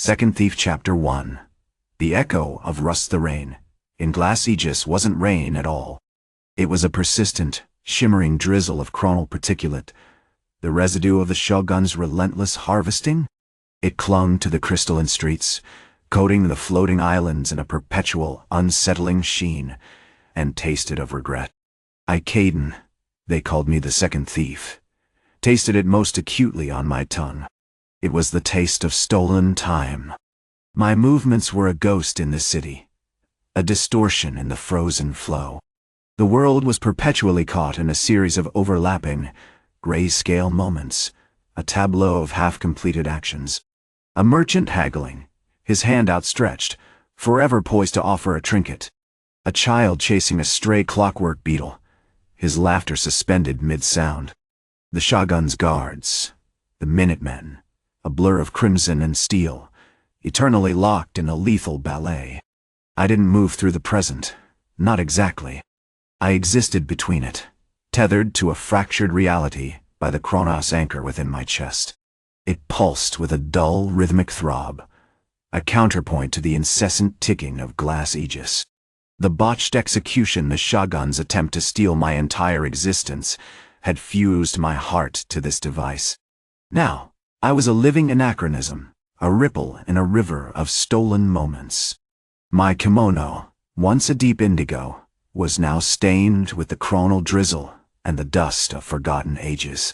Second Thief Chapter 1. The echo of Rust the Rain. In Glass-Aegis wasn't rain at all. It was a persistent, shimmering drizzle of chronal particulate, the residue of the Shogun's relentless harvesting. It clung to the crystalline streets, coating the floating islands in a perpetual, unsettling sheen, and tasted of regret. Kaden, they called me the Second Thief, tasted it most acutely on my tongue. It was the taste of stolen time. My movements were a ghost in the city, a distortion in the frozen flow. The world was perpetually caught in a series of overlapping, grayscale moments, a tableau of half-completed actions. A merchant haggling, his hand outstretched, forever poised to offer a trinket. A child chasing a stray clockwork beetle, his laughter suspended mid-sound. The Shogun's guards, the Minutemen, a blur of crimson and steel, eternally locked in a lethal ballet. I didn't move through the present, not exactly. I existed between it, tethered to a fractured reality by the Chronos-Anchor within my chest. It pulsed with a dull, rhythmic throb, a counterpoint to the incessant ticking of Glass-Aegis. The botched execution, the Shogun's attempt to steal my entire existence, had fused my heart to this device. Now, I was a living anachronism, a ripple in a river of stolen moments. My kimono, once a deep indigo, was now stained with the chronal drizzle and the dust of forgotten ages.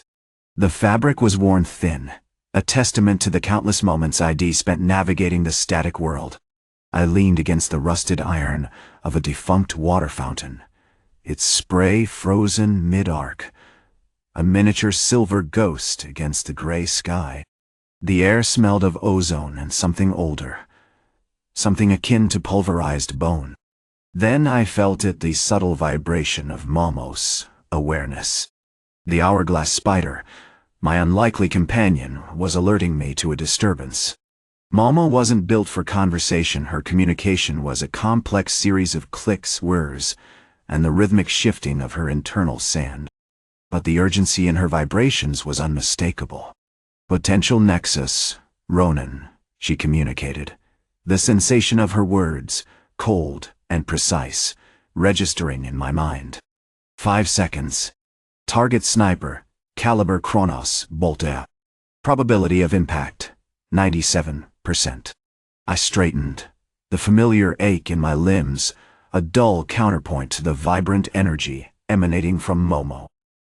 The fabric was worn thin, a testament to the countless moments I'd spent navigating the static world. I leaned against the rusted iron of a defunct water fountain, its spray frozen mid-arc, a miniature silver ghost against the gray sky. The air smelled of ozone and something older, something akin to pulverized bone. Then I felt it, the subtle vibration of Momo's awareness. The hourglass spider, my unlikely companion, was alerting me to a disturbance. Momo wasn't built for conversation. Her communication was a complex series of clicks, whirs, and the rhythmic shifting of her internal sand. But the urgency in her vibrations was unmistakable. Potential nexus, ronin, she communicated. The sensation of her words, cold and precise, registering in my mind. 5 seconds. Target sniper, caliber Chronos, bolt-out. Probability of impact, 97%. I straightened, the familiar ache in my limbs, a dull counterpoint to the vibrant energy emanating from Momo.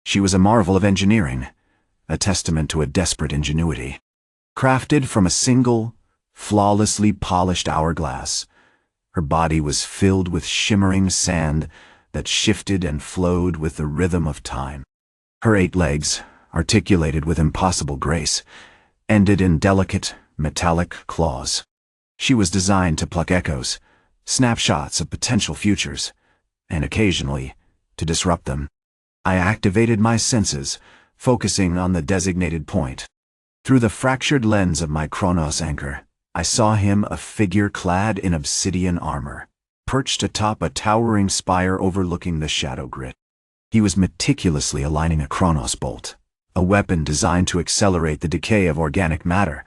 She was a marvel of engineering, a testament to a desperate ingenuity. Crafted from a single, flawlessly polished hourglass, her body was filled with shimmering sand that shifted and flowed with the rhythm of time. Her 8 legs, articulated with impossible grace, ended in delicate, metallic claws. She was designed to pluck echoes, snapshots of potential futures, and occasionally, to disrupt them. I activated my senses, focusing on the designated point. Through the fractured lens of my Chronos-Anchor, I saw him, a figure clad in obsidian armor, perched atop a towering spire overlooking the shadow grit. He was meticulously aligning a Chronos bolt, a weapon designed to accelerate the decay of organic matter,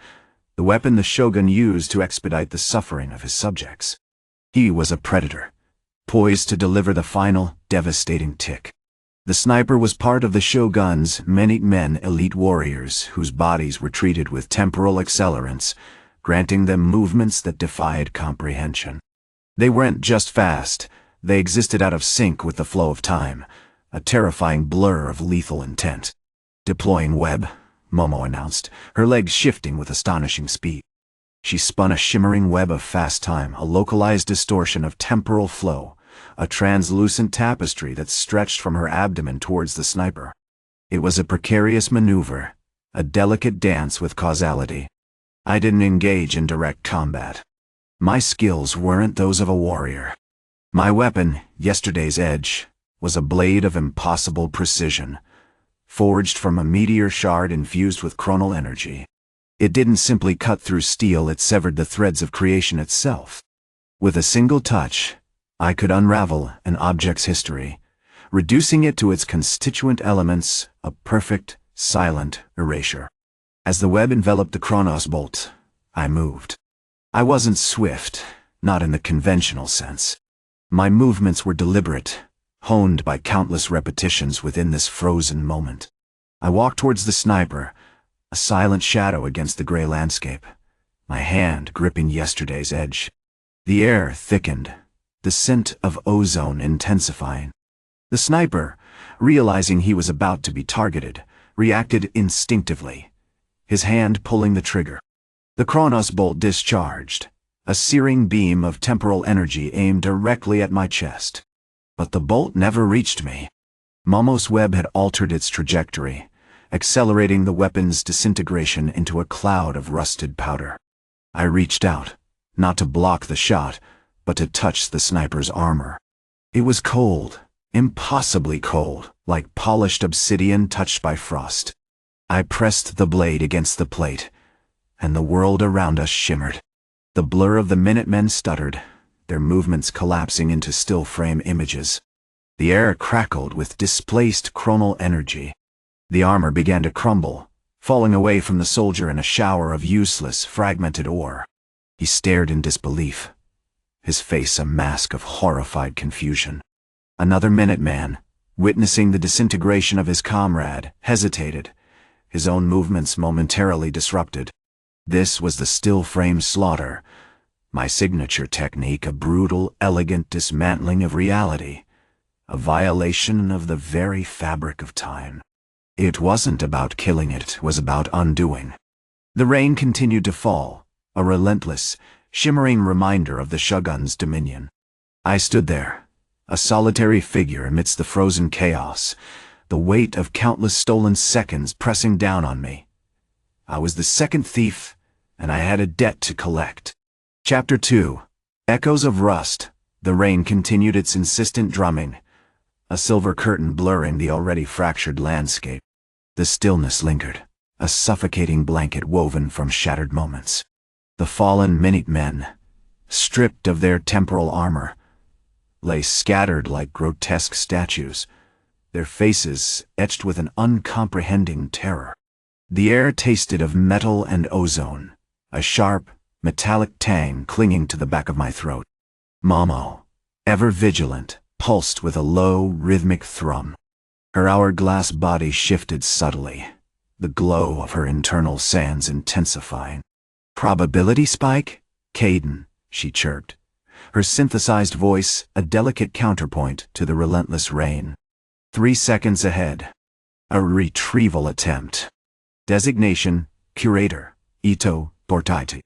the weapon the Shogun used to expedite the suffering of his subjects. He was a predator, poised to deliver the final, devastating tick. The sniper was part of the Shogun's Minutemen elite warriors whose bodies were treated with temporal accelerants, granting them movements that defied comprehension. They weren't just fast, they existed out of sync with the flow of time, a terrifying blur of lethal intent. Deploying web, Momo announced, her legs shifting with astonishing speed. She spun a shimmering web of fast time, a localized distortion of temporal flow, a translucent tapestry that stretched from her abdomen towards the sniper. It was a precarious maneuver, a delicate dance with causality. I didn't engage in direct combat. My skills weren't those of a warrior. My weapon, yesterday's edge, was a blade of impossible precision, forged from a meteor shard infused with chronal energy. It didn't simply cut through steel, it severed the threads of creation itself. With a single touch, I could unravel an object's history, reducing it to its constituent elements, a perfect, silent erasure. As the web enveloped the Chronos bolt, I moved. I wasn't swift, not in the conventional sense. My movements were deliberate, honed by countless repetitions within this frozen moment. I walked towards the sniper, a silent shadow against the gray landscape, my hand gripping yesterday's edge. The air thickened, the scent of ozone intensifying. The sniper, realizing he was about to be targeted, reacted instinctively, his hand pulling the trigger. The Chronos bolt discharged, a searing beam of temporal energy aimed directly at my chest. But the bolt never reached me. Momo's web had altered its trajectory, accelerating the weapon's disintegration into a cloud of rusted powder. I reached out, not to block the shot, but to touch the sniper's armor. It was cold, impossibly cold, like polished obsidian touched by frost. I pressed the blade against the plate, and the world around us shimmered. The blur of the Minutemen stuttered, their movements collapsing into still-frame images. The air crackled with displaced chronal energy. The armor began to crumble, falling away from the soldier in a shower of useless, fragmented ore. He stared in disbelief, his face a mask of horrified confusion. Another Minuteman, witnessing the disintegration of his comrade, hesitated, his own movements momentarily disrupted. This was the still-frame slaughter, my signature technique, a brutal, elegant dismantling of reality, a violation of the very fabric of time. It wasn't about killing, it was about undoing. The rain continued to fall, a relentless, shimmering reminder of the Shogun's dominion. I stood there, a solitary figure amidst the frozen chaos, the weight of countless stolen seconds pressing down on me. I was the second thief, and I had a debt to collect. Chapter 2. Echoes of Rust. The rain continued its insistent drumming, a silver curtain blurring the already fractured landscape. The stillness lingered, a suffocating blanket woven from shattered moments. The fallen Minutemen, stripped of their temporal armor, lay scattered like grotesque statues, their faces etched with an uncomprehending terror. The air tasted of metal and ozone, a sharp, metallic tang clinging to the back of my throat. Momo, ever vigilant, pulsed with a low, rhythmic thrum. Her hourglass body shifted subtly, the glow of her internal sands intensifying. "Probability spike? Kaden," she chirped, her synthesized voice a delicate counterpoint to the relentless rain. 3 seconds ahead. A retrieval attempt. Designation, Curator, Ito, Bortaiti.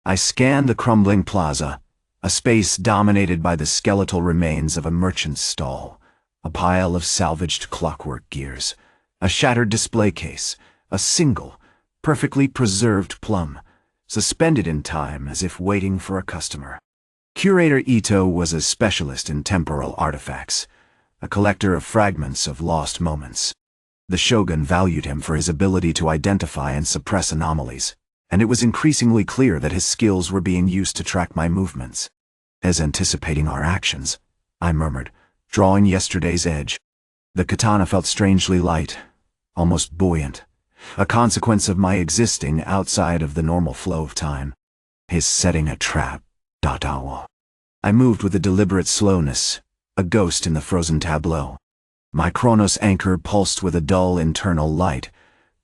I scanned the crumbling plaza, a space dominated by the skeletal remains of a merchant's stall, a pile of salvaged clockwork gears, a shattered display case, a single, perfectly preserved plum, suspended in time as if waiting for a customer. Curator Ito was a specialist in temporal artifacts, a collector of fragments of lost moments. The Shogun valued him for his ability to identify and suppress anomalies, and it was increasingly clear that his skills were being used to track my movements. As anticipating our actions, I murmured, drawing yesterday's edge. The katana felt strangely light, almost buoyant, a consequence of my existing outside of the normal flow of time. His setting a trap. I moved with a deliberate slowness, a ghost in the frozen tableau. My Chronos-Anchor pulsed with a dull internal light,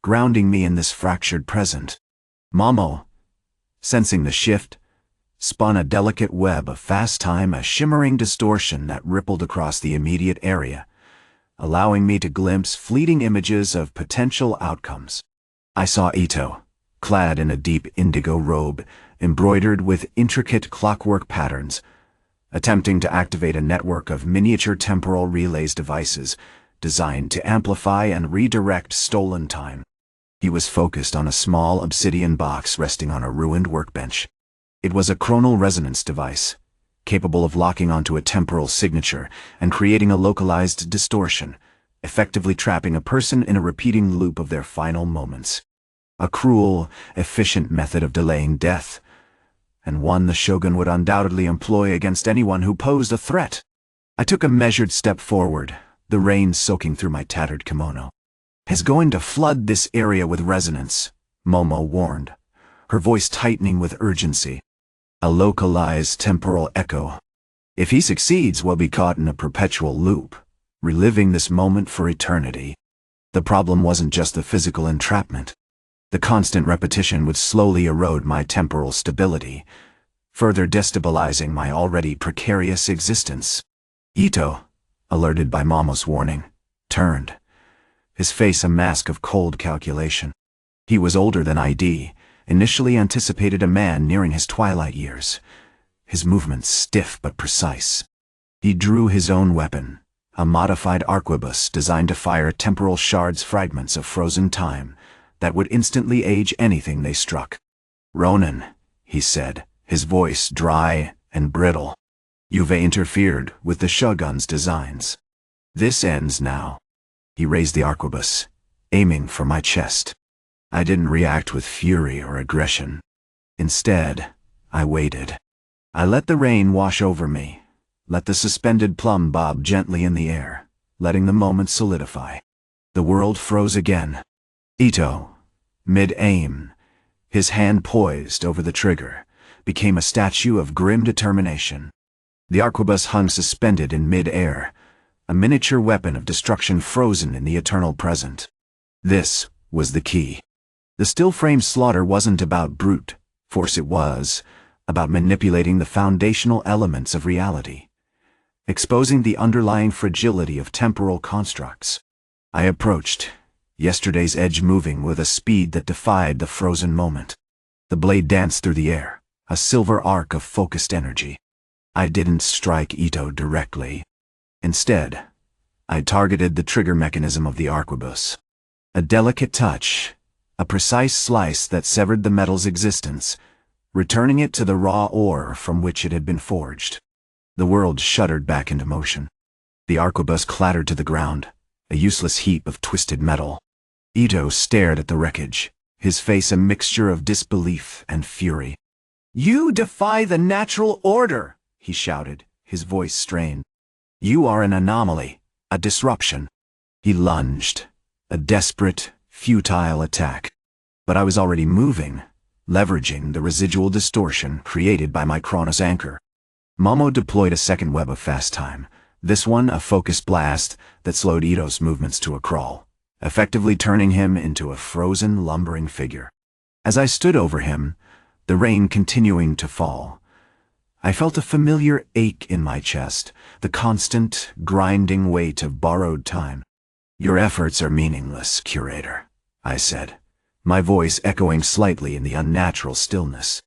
grounding me in this fractured present. Momo, sensing the shift, spun a delicate web of fast time, a shimmering distortion that rippled across the immediate area, allowing me to glimpse fleeting images of potential outcomes. I saw Ito, clad in a deep indigo robe, embroidered with intricate clockwork patterns, attempting to activate a network of miniature temporal relays devices designed to amplify and redirect stolen time. He was focused on a small obsidian box resting on a ruined workbench. It was a chronal resonance device, capable of locking onto a temporal signature and creating a localized distortion, effectively trapping a person in a repeating loop of their final moments. A cruel, efficient method of delaying death, and one the Shogun would undoubtedly employ against anyone who posed a threat. I took a measured step forward, the rain soaking through my tattered kimono. "Is going to flood this area with resonance," Momo warned, her voice tightening with urgency. A localized temporal echo. If he succeeds, we'll be caught in a perpetual loop, reliving this moment for eternity. The problem wasn't just the physical entrapment. The constant repetition would slowly erode my temporal stability, further destabilizing my already precarious existence. Ito, alerted by Momo's warning, turned, his face a mask of cold calculation. He was older than ID, initially anticipated a man nearing his twilight years, his movements stiff but precise. He drew his own weapon, a modified arquebus designed to fire temporal shards, fragments of frozen time, that would instantly age anything they struck. "Ronin," he said, his voice dry and brittle. "You've interfered with the Shogun's designs. This ends now." He raised the arquebus, aiming for my chest. I didn't react with fury or aggression. Instead, I waited. I let the rain wash over me, let the suspended plum bob gently in the air, letting the moment solidify. The world froze again. Ito, mid-aim, his hand poised over the trigger, became a statue of grim determination. The arquebus hung suspended in mid-air, a miniature weapon of destruction frozen in the eternal present. This was the key. The still-frame slaughter wasn't about brute force, it was about manipulating the foundational elements of reality, exposing the underlying fragility of temporal constructs. I approached, yesterday's edge moving with a speed that defied the frozen moment. The blade danced through the air, a silver arc of focused energy. I didn't strike Ito directly. Instead, I targeted the trigger mechanism of the arquebus. A delicate touch, a precise slice that severed the metal's existence, returning it to the raw ore from which it had been forged. The world shuddered back into motion. The arquebus clattered to the ground, a useless heap of twisted metal. Ito stared at the wreckage, his face a mixture of disbelief and fury. "You defy the natural order!" he shouted, his voice strained. "You are an anomaly, a disruption." He lunged, a desperate, futile attack. But I was already moving, leveraging the residual distortion created by my Chronos-Anchor. Momo deployed a second web of fast time, this one a focused blast that slowed Ito's movements to a crawl, effectively turning him into a frozen, lumbering figure. As I stood over him, the rain continuing to fall, I felt a familiar ache in my chest, the constant, grinding weight of borrowed time. "Your efforts are meaningless, Curator," I said, my voice echoing slightly in the unnatural stillness.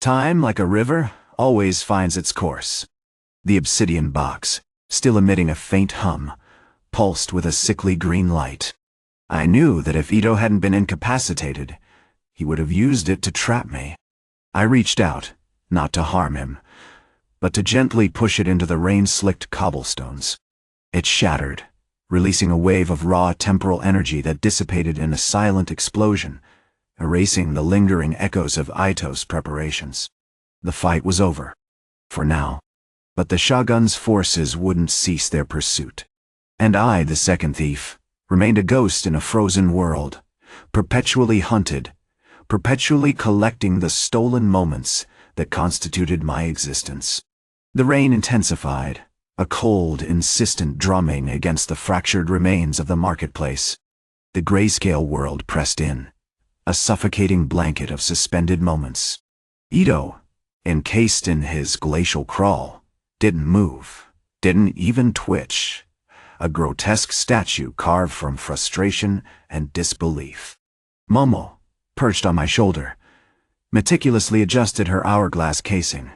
"Time, like a river, always finds its course." The obsidian box, still emitting a faint hum, pulsed with a sickly green light. I knew that if Ito hadn't been incapacitated, he would have used it to trap me. I reached out, not to harm him, but to gently push it into the rain-slicked cobblestones. It shattered, releasing a wave of raw temporal energy that dissipated in a silent explosion, erasing the lingering echoes of Ito's preparations. The fight was over, for now, but the Shogun's forces wouldn't cease their pursuit. And I, the second thief, remained a ghost in a frozen world, perpetually hunted, perpetually collecting the stolen moments that constituted my existence. The rain intensified, a cold, insistent drumming against the fractured remains of the marketplace. The grayscale world pressed in, a suffocating blanket of suspended moments. Ito, encased in his glacial crawl, didn't move, didn't even twitch, a grotesque statue carved from frustration and disbelief. Momo, perched on my shoulder, meticulously adjusted her hourglass casing,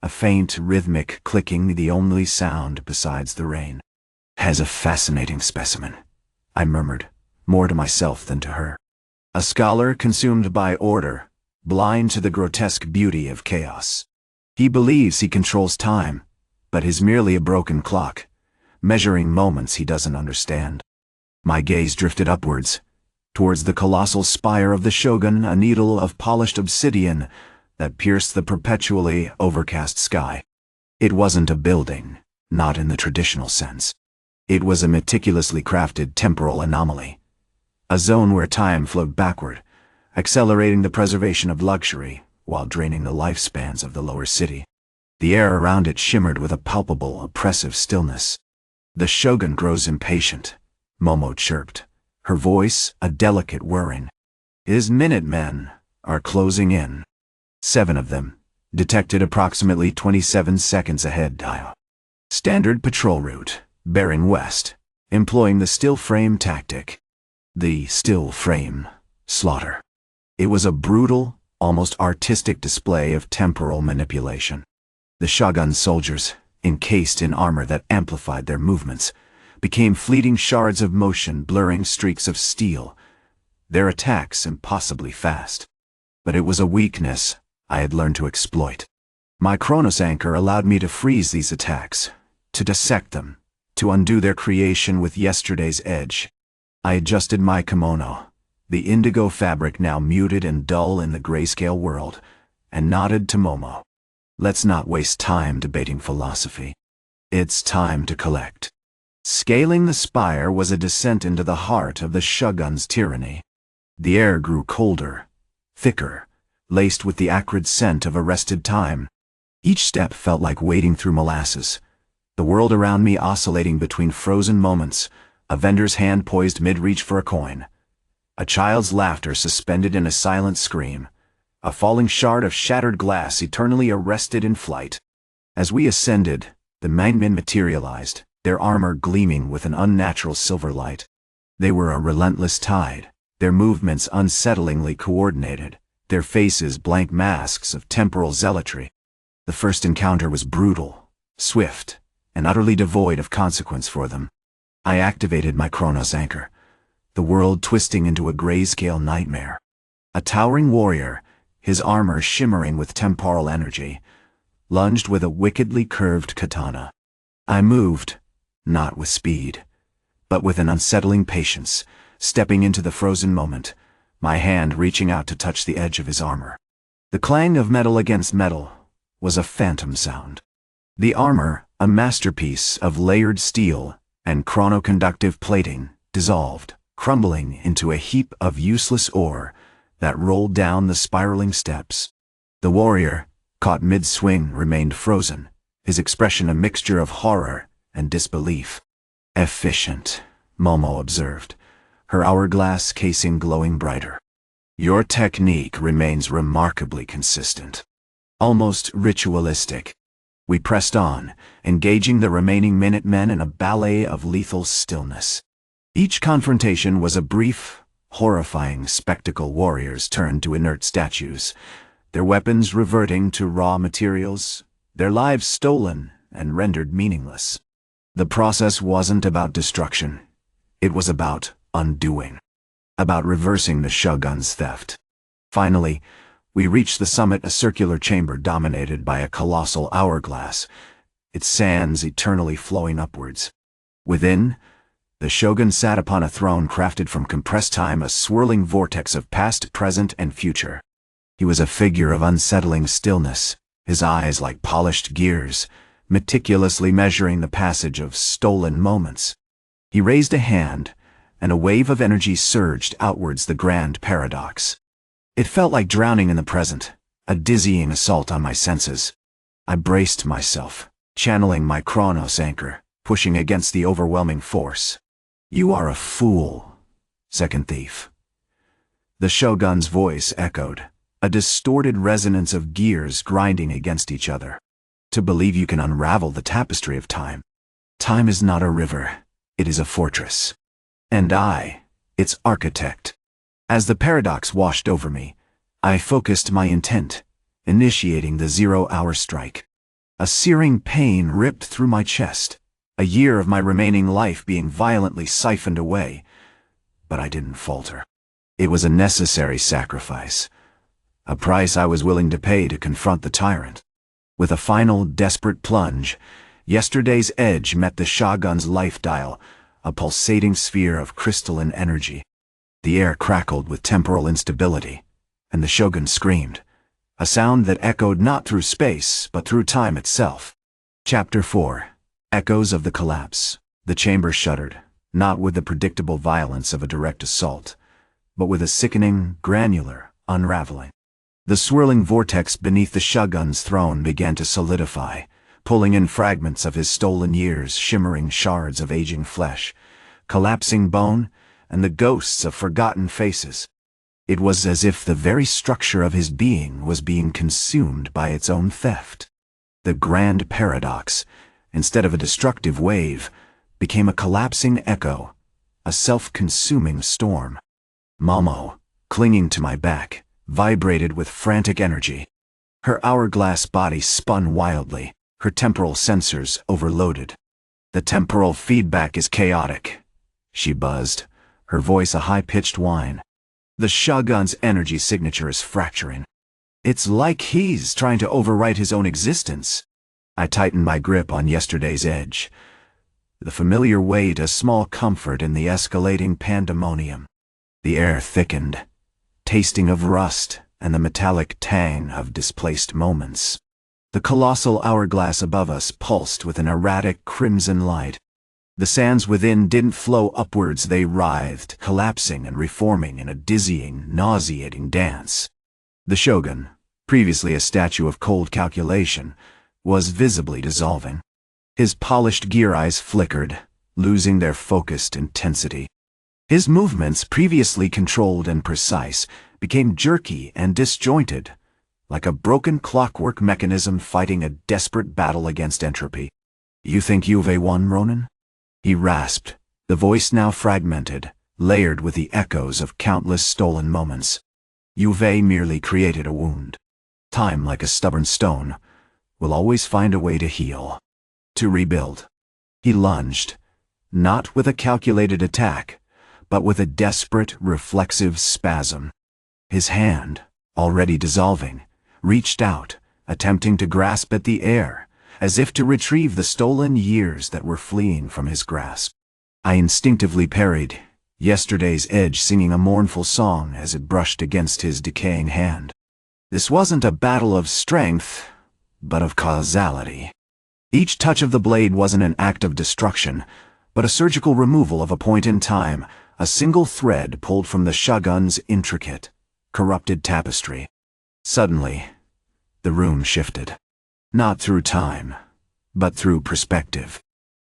a faint, rhythmic clicking the only sound besides the rain. "Has a fascinating specimen," I murmured, more to myself than to her. "A scholar consumed by order, blind to the grotesque beauty of chaos. He believes he controls time, but is merely a broken clock, measuring moments he doesn't understand." My gaze drifted upwards, towards the colossal spire of the Shogun, a needle of polished obsidian that pierced the perpetually overcast sky. It wasn't a building, not in the traditional sense. It was a meticulously crafted temporal anomaly, a zone where time flowed backward, accelerating the preservation of luxury while draining the lifespans of the lower city. The air around it shimmered with a palpable, oppressive stillness. "The Shogun grows impatient," Momo chirped, her voice a delicate whirring. "His Minutemen are closing in. 7 of them, detected approximately 27 seconds ahead dial. Standard patrol route, bearing west, employing the still frame tactic." The still frame slaughter. It was a brutal, almost artistic display of temporal manipulation. The Shogun's soldiers, encased in armor that amplified their movements, became fleeting shards of motion, blurring streaks of steel, their attacks impossibly fast. But it was a weakness I had learned to exploit. My Chronos-Anchor allowed me to freeze these attacks, to dissect them, to undo their creation with yesterday's edge. I adjusted my kimono, the indigo fabric now muted and dull in the grayscale world, and nodded to Momo. "Let's not waste time debating philosophy. It's time to collect." Scaling the spire was a descent into the heart of the Shogun's tyranny. The air grew colder, thicker, laced with the acrid scent of arrested time. Each step felt like wading through molasses, the world around me oscillating between frozen moments, a vendor's hand poised mid-reach for a coin, a child's laughter suspended in a silent scream, a falling shard of shattered glass eternally arrested in flight. As we ascended, the Minutemen materialized, their armor gleaming with an unnatural silver light. They were a relentless tide, their movements unsettlingly coordinated, their faces blank masks of temporal zealotry. The first encounter was brutal, swift, and utterly devoid of consequence for them. I activated my Chronos-Anchor, the world twisting into a grayscale nightmare. A towering warrior, his armor shimmering with temporal energy, lunged with a wickedly curved katana. I moved, not with speed, but with an unsettling patience, stepping into the frozen moment, my hand reaching out to touch the edge of his armor. The clang of metal against metal was a phantom sound. The armor, a masterpiece of layered steel and chronoconductive plating, dissolved, crumbling into a heap of useless ore that rolled down the spiraling steps. The warrior, caught mid-swing, remained frozen, his expression a mixture of horror and disbelief. "Efficient," Momo observed, her hourglass casing glowing brighter. "Your technique remains remarkably consistent, almost ritualistic." We pressed on, engaging the remaining Minutemen in a ballet of lethal stillness. Each confrontation was a brief, horrifying spectacle. Warriors turned to inert statues, their weapons reverting to raw materials, their lives stolen and rendered meaningless. The process wasn't about destruction. It was about undoing, about reversing the Shogun's theft. Finally, we reached the summit, a circular chamber dominated by a colossal hourglass, its sands eternally flowing upwards. Within, the Shogun sat upon a throne crafted from compressed time, a swirling vortex of past, present, and future. He was a figure of unsettling stillness, his eyes like polished gears, meticulously measuring the passage of stolen moments. He raised a hand, and a wave of energy surged outwards, the grand paradox. It felt like drowning in the present, a dizzying assault on my senses. I braced myself, channeling my Chronos-Anchor, pushing against the overwhelming force. "You are a fool, second thief." The Shogun's voice echoed, a distorted resonance of gears grinding against each other. "To believe you can unravel the tapestry of time. Time is not a river, it is a fortress. And I, its architect." As the paradox washed over me, I focused my intent, initiating the 0-hour strike. A searing pain ripped through my chest, a year of my remaining life being violently siphoned away. But I didn't falter. It was a necessary sacrifice, a price I was willing to pay to confront the tyrant. With a final, desperate plunge, yesterday's edge met the Shogun's life dial, a pulsating sphere of crystalline energy. The air crackled with temporal instability, and the Shogun screamed, a sound that echoed not through space, but through time itself. Chapter 4. Echoes of the Collapse. The chamber shuddered, not with the predictable violence of a direct assault, but with a sickening, granular unraveling. The swirling vortex beneath the Shogun's throne began to solidify, pulling in fragments of his stolen years, shimmering shards of aging flesh, collapsing bone, and the ghosts of forgotten faces. It was as if the very structure of his being was being consumed by its own theft. The grand paradox, instead of a destructive wave, became a collapsing echo, a self-consuming storm. Momo, clinging to my back, vibrated with frantic energy. Her hourglass body spun wildly, her temporal sensors overloaded. "The temporal feedback is chaotic," she buzzed, her voice a high-pitched whine. "The Shogun's energy signature is fracturing. It's like he's trying to overwrite his own existence." I tightened my grip on yesterday's edge. The familiar weight a small comfort in the escalating pandemonium. The air thickened, tasting of rust and the metallic tang of displaced moments. The colossal hourglass above us pulsed with an erratic crimson light. The sands within didn't flow upwards, they writhed, collapsing and reforming in a dizzying, nauseating dance. The Shogun, previously a statue of cold calculation, was visibly dissolving. His polished gear eyes flickered, losing their focused intensity. His movements, previously controlled and precise, became jerky and disjointed, like a broken clockwork mechanism fighting a desperate battle against entropy. "You think you've won, Ronin?" he rasped, the voice now fragmented, layered with the echoes of countless stolen moments. "You've merely created a wound. Time, like a stubborn stone, will always find a way to heal, to rebuild." He lunged, not with a calculated attack, but with a desperate, reflexive spasm. His hand, already dissolving, reached out, attempting to grasp at the air, as if to retrieve the stolen years that were fleeing from his grasp. I instinctively parried, yesterday's edge singing a mournful song as it brushed against his decaying hand. This wasn't a battle of strength, but of causality. Each touch of the blade wasn't an act of destruction, but a surgical removal of a point in time, a single thread pulled from the Shogun's intricate, corrupted tapestry. Suddenly, the room shifted. Not through time, but through perspective.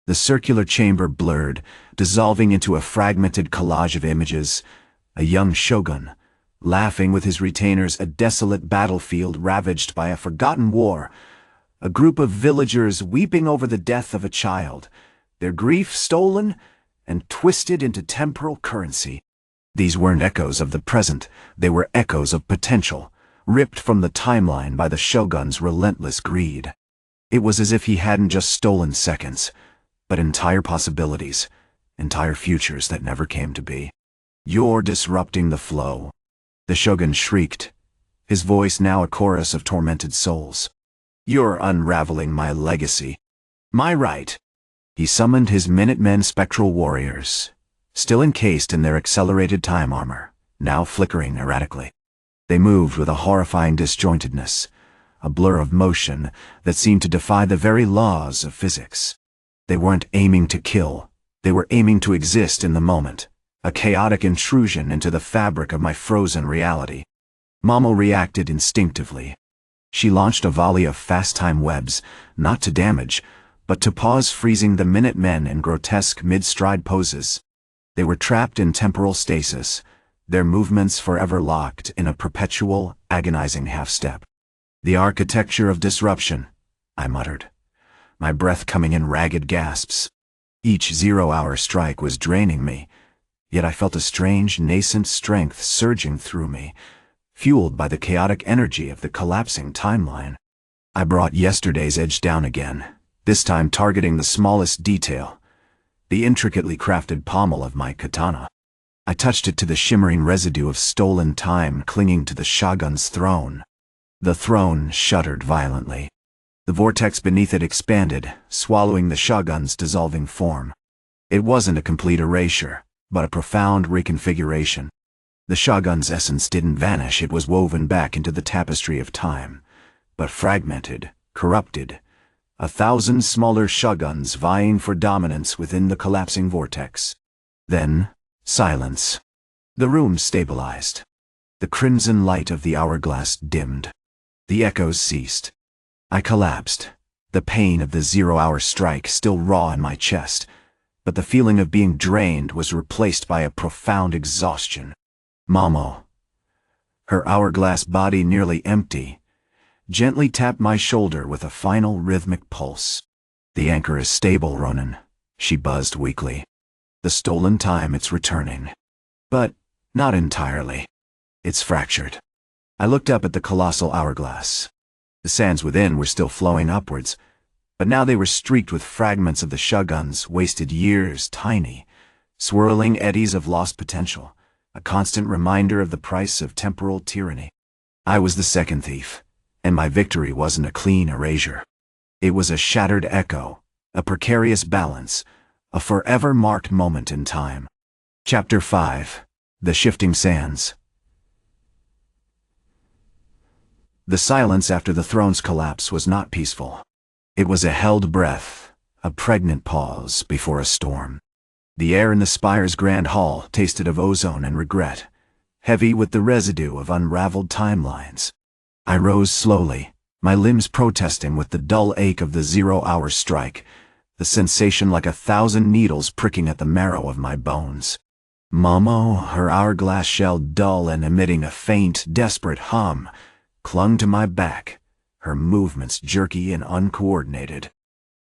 The circular chamber blurred, dissolving into a fragmented collage of images. A young shogun, laughing with his retainers, a desolate battlefield ravaged by a forgotten war, a group of villagers weeping over the death of a child, their grief stolen and twisted into temporal currency. These weren't echoes of the present, they were echoes of potential, ripped from the timeline by the Shogun's relentless greed. It was as if he hadn't just stolen seconds, but entire possibilities, entire futures that never came to be. "You're disrupting the flow," the Shogun shrieked, his voice now a chorus of tormented souls. "You're unraveling my legacy. My right." He summoned his Minutemen spectral warriors, still encased in their accelerated time armor, now flickering erratically. They moved with a horrifying disjointedness, a blur of motion that seemed to defy the very laws of physics. They weren't aiming to kill, they were aiming to exist in the moment, a chaotic intrusion into the fabric of my frozen reality. Momo reacted instinctively. She launched a volley of fast-time webs, not to damage, but to pause, freezing the Minutemen in grotesque mid-stride poses. They were trapped in temporal stasis, their movements forever locked in a perpetual, agonizing half-step. "The architecture of disruption," I muttered, my breath coming in ragged gasps. Each zero-hour strike was draining me, yet I felt a strange, nascent strength surging through me, fueled by the chaotic energy of the collapsing timeline. I brought yesterday's edge down again, this time targeting the smallest detail, the intricately crafted pommel of my katana. I touched it to the shimmering residue of stolen time clinging to the Shogun's throne. The throne shuddered violently. The vortex beneath it expanded, swallowing the Shogun's dissolving form. It wasn't a complete erasure, but a profound reconfiguration. The Shogun's essence didn't vanish, it was woven back into the tapestry of time, but fragmented, corrupted, 1,000 smaller Shoguns vying for dominance within the collapsing vortex. Then, silence. The room stabilized. The crimson light of the hourglass dimmed. The echoes ceased. I collapsed, the pain of the 0-hour strike still raw in my chest, but the feeling of being drained was replaced by a profound exhaustion. Momo, her hourglass body nearly empty, gently tapped my shoulder with a final rhythmic pulse. "The anchor is stable, Ronin," she buzzed weakly. "The stolen time, it's returning. But not entirely. It's fractured." I looked up at the colossal hourglass. The sands within were still flowing upwards, but now they were streaked with fragments of the Shogun's wasted years, tiny, swirling eddies of lost potential, a constant reminder of the price of temporal tyranny. I was the second thief, and my victory wasn't a clean erasure. It was a shattered echo, a precarious balance, a forever marked moment in time. Chapter 5. The Shifting Sands. The silence after the throne's collapse was not peaceful. It was a held breath, a pregnant pause before a storm. The air in the spire's grand hall tasted of ozone and regret, heavy with the residue of unraveled timelines. I rose slowly, my limbs protesting with the dull ache of the 0-hour strike, the sensation like 1,000 needles pricking at the marrow of my bones. Momo, her hourglass shell dull and emitting a faint, desperate hum, clung to my back, her movements jerky and uncoordinated.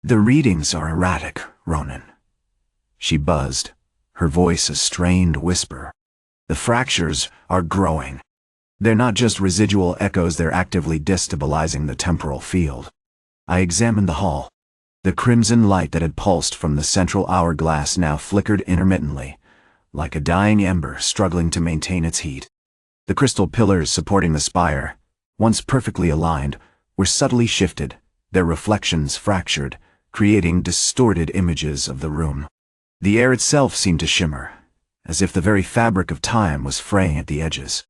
"The readings are erratic, Ronin," she buzzed, her voice a strained whisper. "The fractures are growing. They're not just residual echoes, they're actively destabilizing the temporal field." I examined the hall. The crimson light that had pulsed from the central hourglass now flickered intermittently, like a dying ember struggling to maintain its heat. The crystal pillars supporting the spire, once perfectly aligned, were subtly shifted, their reflections fractured, creating distorted images of the room. The air itself seemed to shimmer, as if the very fabric of time was fraying at the edges.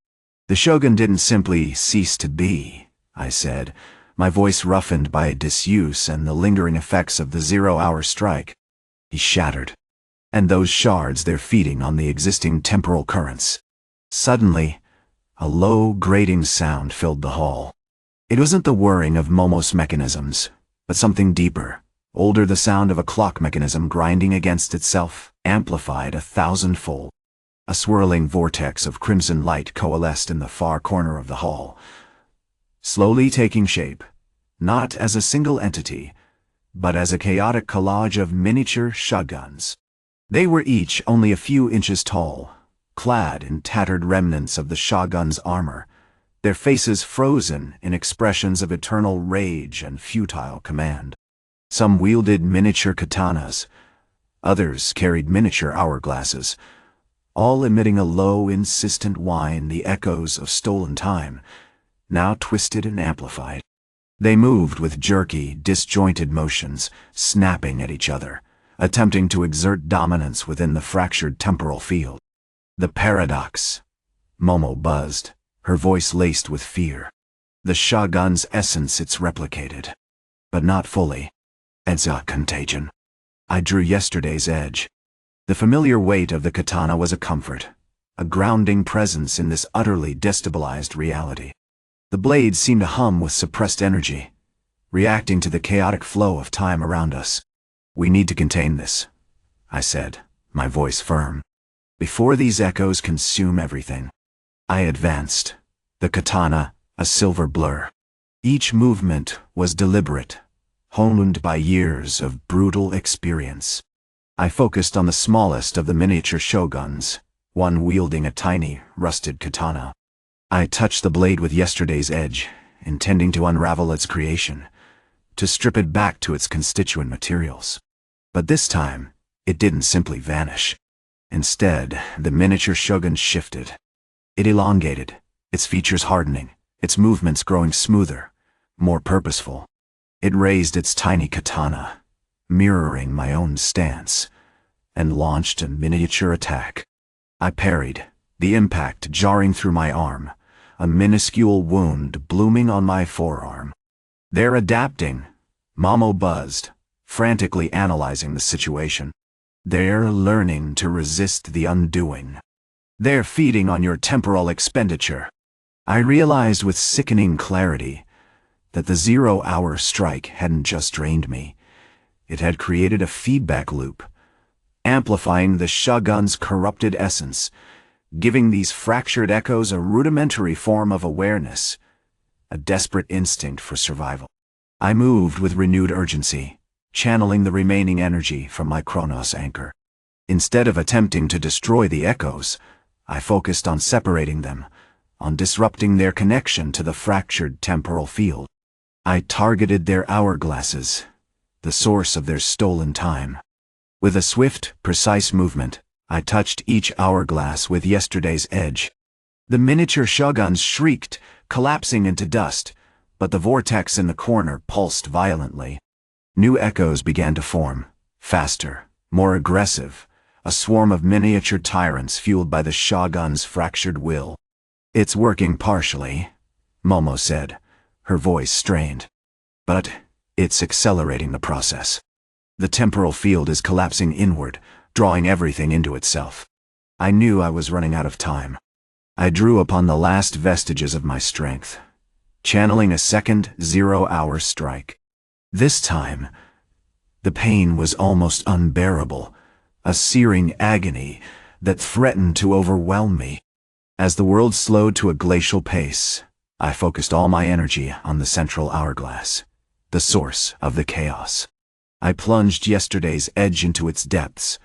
"The Shogun didn't simply cease to be," I said, my voice roughened by disuse and the lingering effects of the 0-hour strike. "He shattered. And those shards, they're feeding on the existing temporal currents." Suddenly, a low, grating sound filled the hall. It wasn't the whirring of Momo's mechanisms, but something deeper, older, the sound of a clock mechanism grinding against itself, amplified 1,000-fold. A swirling vortex of crimson light coalesced in the far corner of the hall, slowly taking shape, not as a single entity, but as a chaotic collage of miniature shoguns. They were each only a few inches tall, clad in tattered remnants of the shogun's armor, their faces frozen in expressions of eternal rage and futile command. Some wielded miniature katanas, others carried miniature hourglasses, all emitting a low, insistent whine, the echoes of stolen time, now twisted and amplified. They moved with jerky, disjointed motions, snapping at each other, attempting to exert dominance within the fractured temporal field. "The paradox," Momo buzzed, her voice laced with fear. "The Shogun's essence, it's replicated, but not fully. It's a contagion." I drew yesterday's edge. The familiar weight of the katana was a comfort, a grounding presence in this utterly destabilized reality. The blade seemed to hum with suppressed energy, reacting to the chaotic flow of time around us. "We need to contain this," I said, my voice firm, "before these echoes consume everything." I advanced, the katana a silver blur. Each movement was deliberate, honed by years of brutal experience. I focused on the smallest of the miniature shoguns, one wielding a tiny, rusted katana. I touched the blade with yesterday's edge, intending to unravel its creation, to strip it back to its constituent materials. But this time, it didn't simply vanish. Instead, the miniature shogun shifted. It elongated, its features hardening, its movements growing smoother, more purposeful. It raised its tiny katana, mirroring my own stance, and launched a miniature attack. I parried, the impact jarring through my arm, a minuscule wound blooming on my forearm. "They're adapting," Momo buzzed, frantically analyzing the situation. "They're learning to resist the undoing. They're feeding on your temporal expenditure." I realized with sickening clarity that the 0-hour strike hadn't just drained me. It had created a feedback loop, amplifying the Shogun's corrupted essence, giving these fractured echoes a rudimentary form of awareness, a desperate instinct for survival. I moved with renewed urgency, channeling the remaining energy from my Chronos-Anchor. Instead of attempting to destroy the echoes, I focused on separating them, on disrupting their connection to the fractured temporal field. I targeted their hourglasses, the source of their stolen time. With a swift, precise movement, I touched each hourglass with yesterday's edge. The miniature shoguns shrieked, collapsing into dust, but the vortex in the corner pulsed violently. New echoes began to form, faster, more aggressive, a swarm of miniature tyrants fueled by the shogun's fractured will. "It's working partially," Momo said, her voice strained. "But it's accelerating the process. The temporal field is collapsing inward, drawing everything into itself." I knew I was running out of time. I drew upon the last vestiges of my strength, channeling a second 0-hour strike. This time, the pain was almost unbearable, a searing agony that threatened to overwhelm me. As the world slowed to a glacial pace, I focused all my energy on the central hourglass, the source of the chaos. I plunged yesterday's edge into its depths,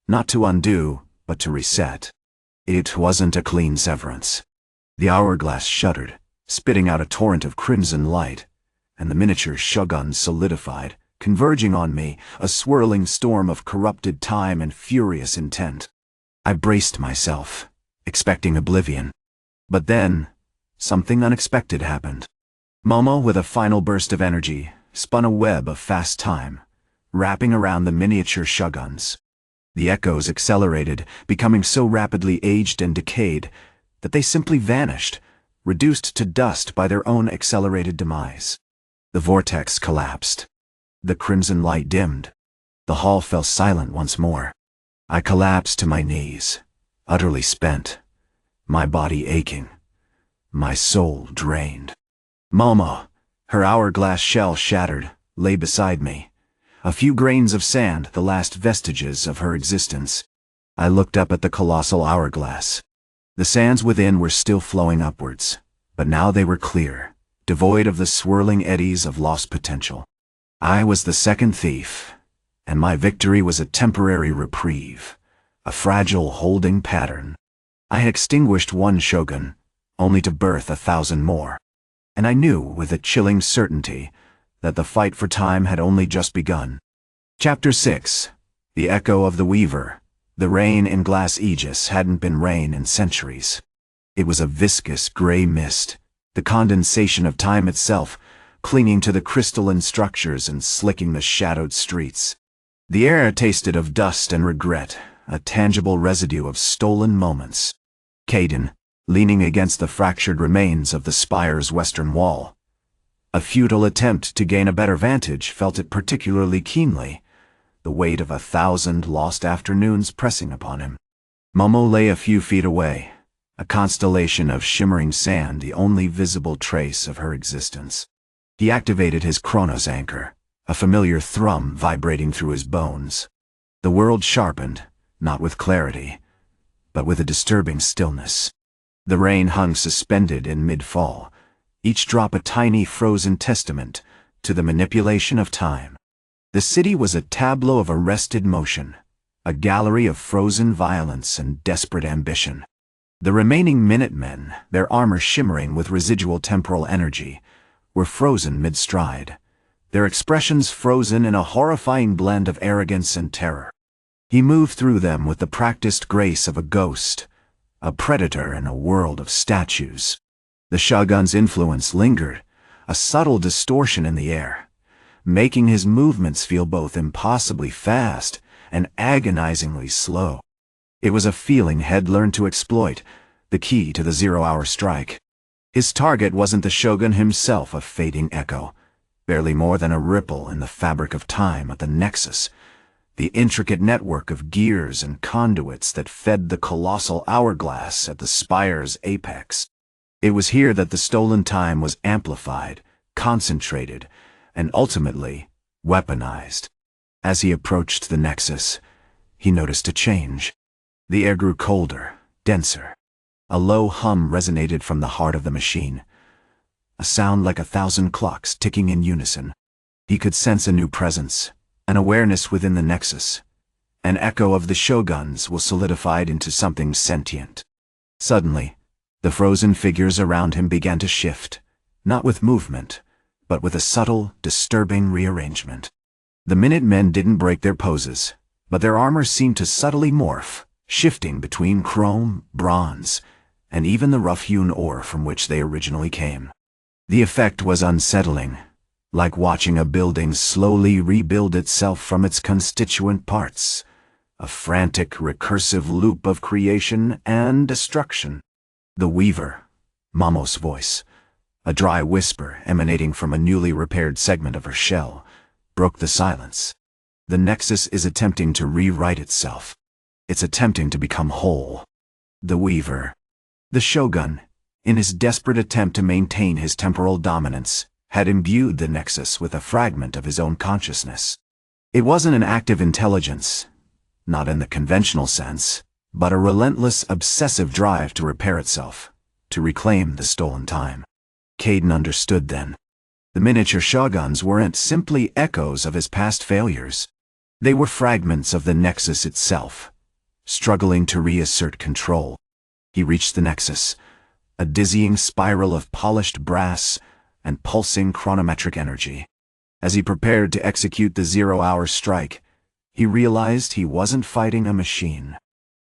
not to undo, but to reset. It wasn't a clean severance. The hourglass shuddered, spitting out a torrent of crimson light, and the miniature shogun solidified, converging on me, a swirling storm of corrupted time and furious intent. I braced myself, expecting oblivion. But then, something unexpected happened. Momo, with a final burst of energy, spun a web of fast time, wrapping around the miniature shoguns. The echoes accelerated, becoming so rapidly aged and decayed that they simply vanished, reduced to dust by their own accelerated demise. The vortex collapsed. The crimson light dimmed. The hall fell silent once more. I collapsed to my knees, utterly spent, my body aching, my soul drained. Momo, her hourglass shell shattered, lay beside me. A few grains of sand, the last vestiges of her existence. I looked up at the colossal hourglass. The sands within were still flowing upwards, but now they were clear, devoid of the swirling eddies of lost potential. I was the second thief, and my victory was a temporary reprieve, a fragile holding pattern. I had extinguished one shogun, only to birth 1,000 more. And I knew with a chilling certainty that the fight for time had only just begun. Chapter 6. The Echo of the Weaver. The rain in Glass-Aegis hadn't been rain in centuries. It was a viscous gray mist, the condensation of time itself, clinging to the crystalline structures and slicking the shadowed streets. The air tasted of dust and regret, a tangible residue of stolen moments. Kaden, leaning against the fractured remains of the spire's western wall, a futile attempt to gain a better vantage, felt it particularly keenly, the weight of 1,000 lost afternoons pressing upon him. Momo lay a few feet away, a constellation of shimmering sand, the only visible trace of her existence. He activated his Chronos-Anchor, a familiar thrum vibrating through his bones. The world sharpened, not with clarity, but with a disturbing stillness. The rain hung suspended in mid-fall, each drop a tiny frozen testament to the manipulation of time. The city was a tableau of arrested motion, a gallery of frozen violence and desperate ambition. The remaining Minutemen, their armor shimmering with residual temporal energy, were frozen mid-stride, their expressions frozen in a horrifying blend of arrogance and terror. He moved through them with the practiced grace of a ghost, a predator in a world of statues. The shogun's influence lingered, a subtle distortion in the air, making his movements feel both impossibly fast and agonizingly slow. It was a feeling Head learned to exploit, the key to the 0-hour strike. His target wasn't the shogun himself, a fading echo, barely more than a ripple in the fabric of time at the nexus, the intricate network of gears and conduits that fed the colossal hourglass at the spire's apex. It was here that the stolen time was amplified, concentrated, and ultimately weaponized. As he approached the Nexus, he noticed a change. The air grew colder, denser. A low hum resonated from the heart of the machine, a sound like 1,000 clocks ticking in unison. He could sense a new presence, an awareness within the Nexus. An echo of the Shoguns was solidified into something sentient. Suddenly, the frozen figures around him began to shift, not with movement, but with a subtle, disturbing rearrangement. The Minutemen didn't break their poses, but their armor seemed to subtly morph, shifting between chrome, bronze, and even the rough-hewn ore from which they originally came. The effect was unsettling, like watching a building slowly rebuild itself from its constituent parts, a frantic, recursive loop of creation and destruction. The Weaver, Mamo's voice, a dry whisper emanating from a newly repaired segment of her shell, broke the silence. The Nexus is attempting to rewrite itself. It's attempting to become whole. The Weaver. The Shogun, in his desperate attempt to maintain his temporal dominance, had imbued the Nexus with a fragment of his own consciousness. It wasn't an active intelligence, not in the conventional sense, but a relentless, obsessive drive to repair itself, to reclaim the stolen time. Kaden understood then. The miniature Shoguns weren't simply echoes of his past failures. They were fragments of the Nexus itself, struggling to reassert control. He reached the Nexus, a dizzying spiral of polished brass and pulsing chronometric energy. As he prepared to execute the 0-hour strike, he realized he wasn't fighting a machine.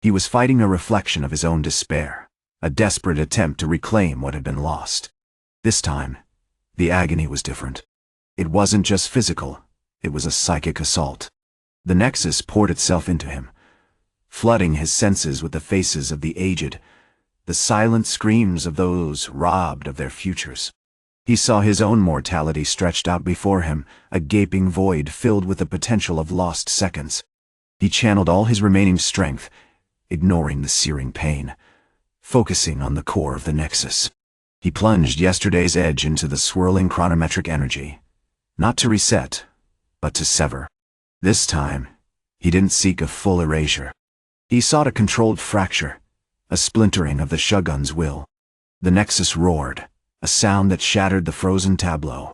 He was fighting a reflection of his own despair, a desperate attempt to reclaim what had been lost. This time, the agony was different. It wasn't just physical, it was a psychic assault. The Nexus poured itself into him, flooding his senses with the faces of the aged, the silent screams of those robbed of their futures. He saw his own mortality stretched out before him, a gaping void filled with the potential of lost seconds. He channeled all his remaining strength, ignoring the searing pain, focusing on the core of the Nexus. He plunged yesterday's edge into the swirling chronometric energy, not to reset, but to sever. This time, he didn't seek a full erasure. He sought a controlled fracture, a splintering of the Shogun's will. The Nexus roared, a sound that shattered the frozen tableau.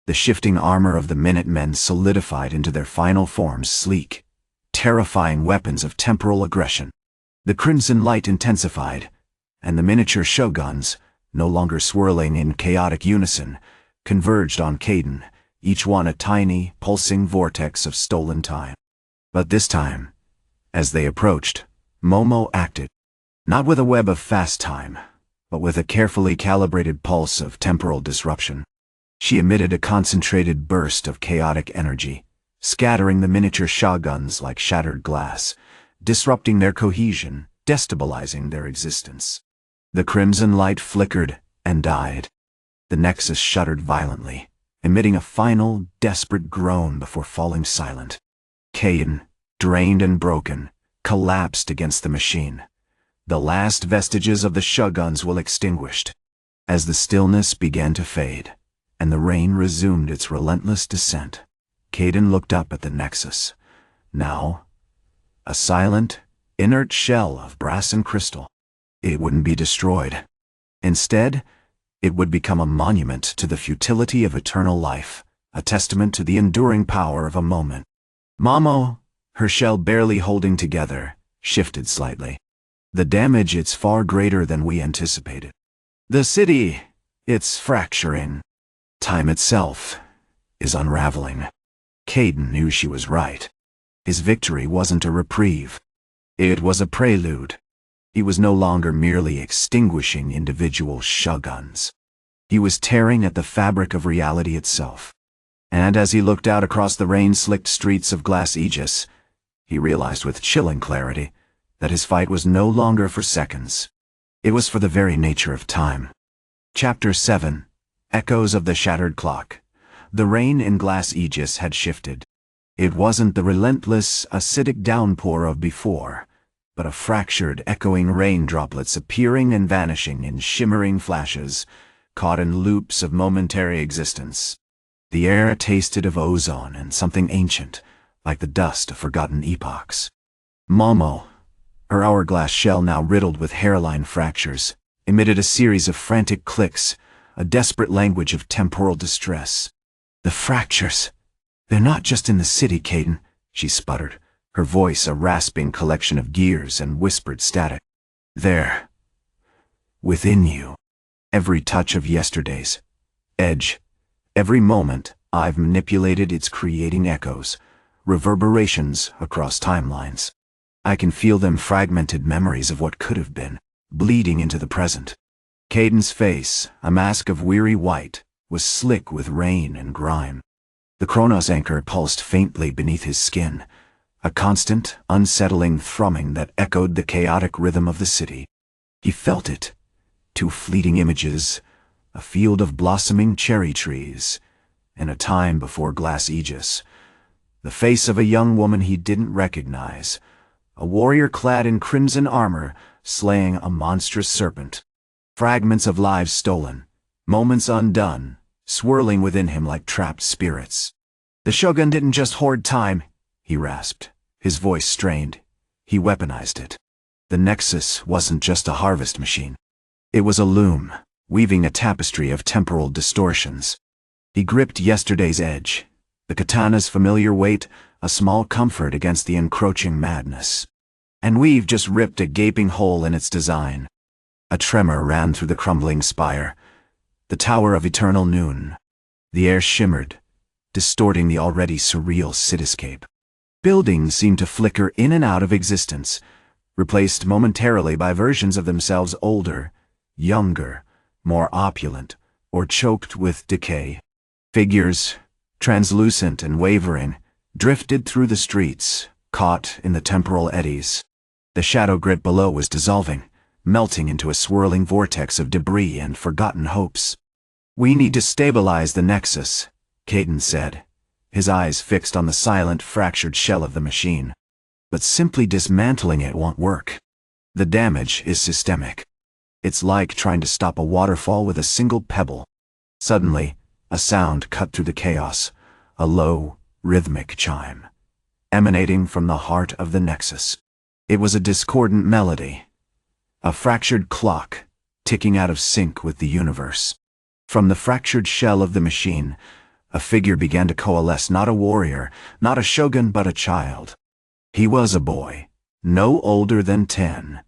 The shifting armor of the Minutemen solidified into their final forms, sleek, terrifying weapons of temporal aggression. The crimson light intensified, and the miniature Shoguns, no longer swirling in chaotic unison, converged on Kaden, each one a tiny, pulsing vortex of stolen time. But this time, as they approached, Momo acted, not with a web of fast time, but with a carefully calibrated pulse of temporal disruption. She emitted a concentrated burst of chaotic energy, scattering the miniature Shoguns like shattered glass, disrupting their cohesion, destabilizing their existence. The crimson light flickered and died. The Nexus shuddered violently, emitting a final, desperate groan before falling silent. Kaden, drained and broken, collapsed against the machine. The last vestiges of the Shoguns were extinguished. As the stillness began to fade, and the rain resumed its relentless descent, Kaden looked up at the Nexus. Now, a silent, inert shell of brass and crystal. It wouldn't be destroyed. Instead, it would become a monument to the futility of eternal life, a testament to the enduring power of a moment. Mamo, her shell barely holding together, shifted slightly. The damage is far greater than we anticipated. The city, it's fracturing. Time itself is unraveling. Kaden knew she was right. His victory wasn't a reprieve. It was a prelude. He was no longer merely extinguishing individual Shoguns. He was tearing at the fabric of reality itself. And as he looked out across the rain-slicked streets of Glass-Aegis, he realized with chilling clarity that his fight was no longer for seconds. It was for the very nature of time. Chapter 7. Echoes of the Shattered Clock. The rain in Glass-Aegis had shifted. It wasn't the relentless, acidic downpour of before, but a fractured, echoing rain droplets appearing and vanishing in shimmering flashes, caught in loops of momentary existence. The air tasted of ozone and something ancient, like the dust of forgotten epochs. Momo, her hourglass shell now riddled with hairline fractures, emitted a series of frantic clicks, a desperate language of temporal distress. "The fractures! They're not just in the city, Kaden," she sputtered, her voice a rasping collection of gears and whispered static. "They're within you. Every touch of yesterday's edge, every moment I've manipulated, it's creating echoes, reverberations across timelines. I can feel them, fragmented memories of what could have been, bleeding into the present." Kaden's face, a mask of weary white, was slick with rain and grime. The Chronos-Anchor pulsed faintly beneath his skin, a constant, unsettling thrumming that echoed the chaotic rhythm of the city. He felt it. 2 fleeting images, a field of blossoming cherry trees, and a time before Glass-Aegis. The face of a young woman he didn't recognize, a warrior clad in crimson armor, slaying a monstrous serpent. Fragments of lives stolen, moments undone, swirling within him like trapped spirits. "The Shogun didn't just hoard time," he rasped, his voice strained. "He weaponized it. The Nexus wasn't just a harvest machine. It was a loom, weaving a tapestry of temporal distortions." He gripped yesterday's edge, the katana's familiar weight, a small comfort against the encroaching madness. "And we've just ripped a gaping hole in its design." A tremor ran through the crumbling spire, the Tower of Eternal Noon. The air shimmered, distorting the already surreal cityscape. Buildings seemed to flicker in and out of existence, replaced momentarily by versions of themselves older, younger, more opulent, or choked with decay. Figures, translucent and wavering, drifted through the streets, caught in the temporal eddies. The shadow grit below was dissolving, melting into a swirling vortex of debris and forgotten hopes. "We need to stabilize the Nexus," Kaden said, his eyes fixed on the silent, fractured shell of the machine. "But simply dismantling it won't work. The damage is systemic. It's like trying to stop a waterfall with a single pebble." Suddenly, a sound cut through the chaos, a low, rhythmic chime, emanating from the heart of the Nexus. It was a discordant melody, a fractured clock, ticking out of sync with the universe. From the fractured shell of the machine, a figure began to coalesce, not a warrior, not a shogun, but a child. He was a boy, no older than 10,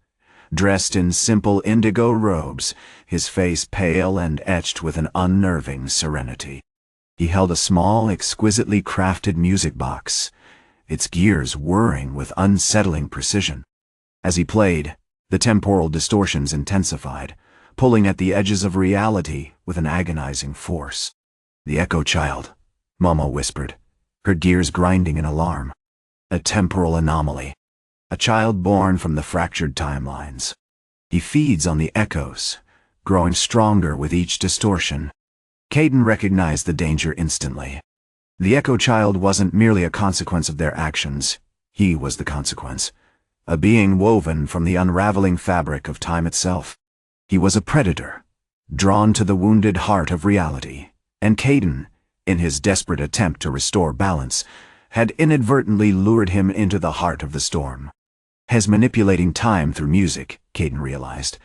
dressed in simple indigo robes, his face pale and etched with an unnerving serenity. He held a small, exquisitely crafted music box, its gears whirring with unsettling precision. As he played, the temporal distortions intensified, pulling at the edges of reality with an agonizing force. "The Echo Child," Momo whispered, her gears grinding in alarm. "A temporal anomaly. A child born from the fractured timelines. He feeds on the echoes, growing stronger with each distortion." Kaden recognized the danger instantly. The Echo Child wasn't merely a consequence of their actions. He was the consequence, a being woven from the unraveling fabric of time itself. He was a predator, drawn to the wounded heart of reality, and Kaden, in his desperate attempt to restore balance, had inadvertently lured him into the heart of the storm. As manipulating time through music, Kaden realized,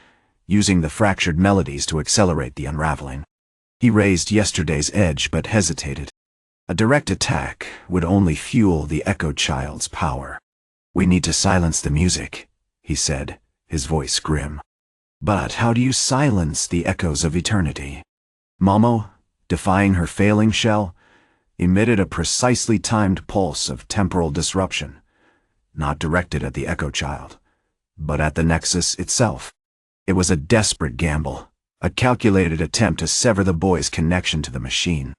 using the fractured melodies to accelerate the unraveling. He raised yesterday's edge but hesitated. A direct attack would only fuel the Echo Child's power. "We need to silence the music," he said, his voice grim. "But how do you silence the echoes of eternity?" Momo, defying her failing shell, emitted a precisely timed pulse of temporal disruption, not directed at the Echo Child, but at the Nexus itself. It was a desperate gamble, a calculated attempt to sever the boy's connection to the machine.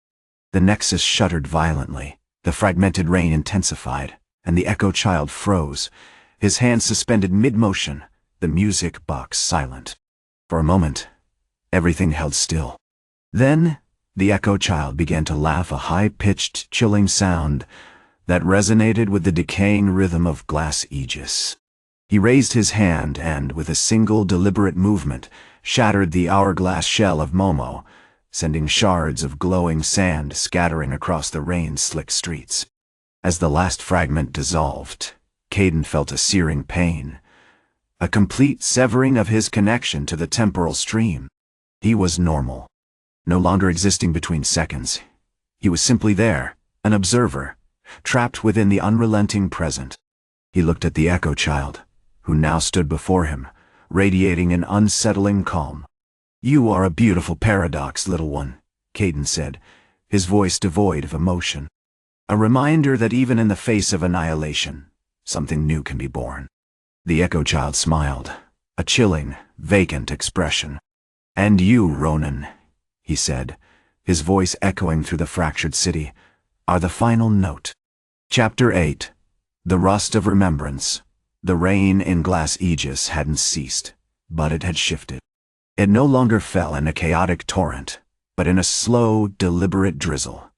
The Nexus shuddered violently, the fragmented rain intensified, and the Echo Child froze, his hands suspended mid-motion, the music box silent. For a moment, everything held still. Then, the Echo Child began to laugh, a high-pitched, chilling sound that resonated with the decaying rhythm of Glass-Aegis. He raised his hand and, with a single deliberate movement, shattered the hourglass shell of Momo, sending shards of glowing sand scattering across the rain-slick streets. As the last fragment dissolved, Kaden felt a searing pain, a complete severing of his connection to the temporal stream. He was normal, no longer existing between seconds. He was simply there, an observer, trapped within the unrelenting present. He looked at the Echo Child, who now stood before him, radiating an unsettling calm. "You are a beautiful paradox, little one," Kaden said, his voice devoid of emotion. "A reminder that even in the face of annihilation, something new can be born." The Echo Child smiled, a chilling, vacant expression. "And you, Ronin," he said, his voice echoing through the fractured city, "are the final note." Chapter 8. The Rust of Remembrance. The rain in Glass-Aegis hadn't ceased, but it had shifted. It no longer fell in a chaotic torrent, but in a slow, deliberate drizzle,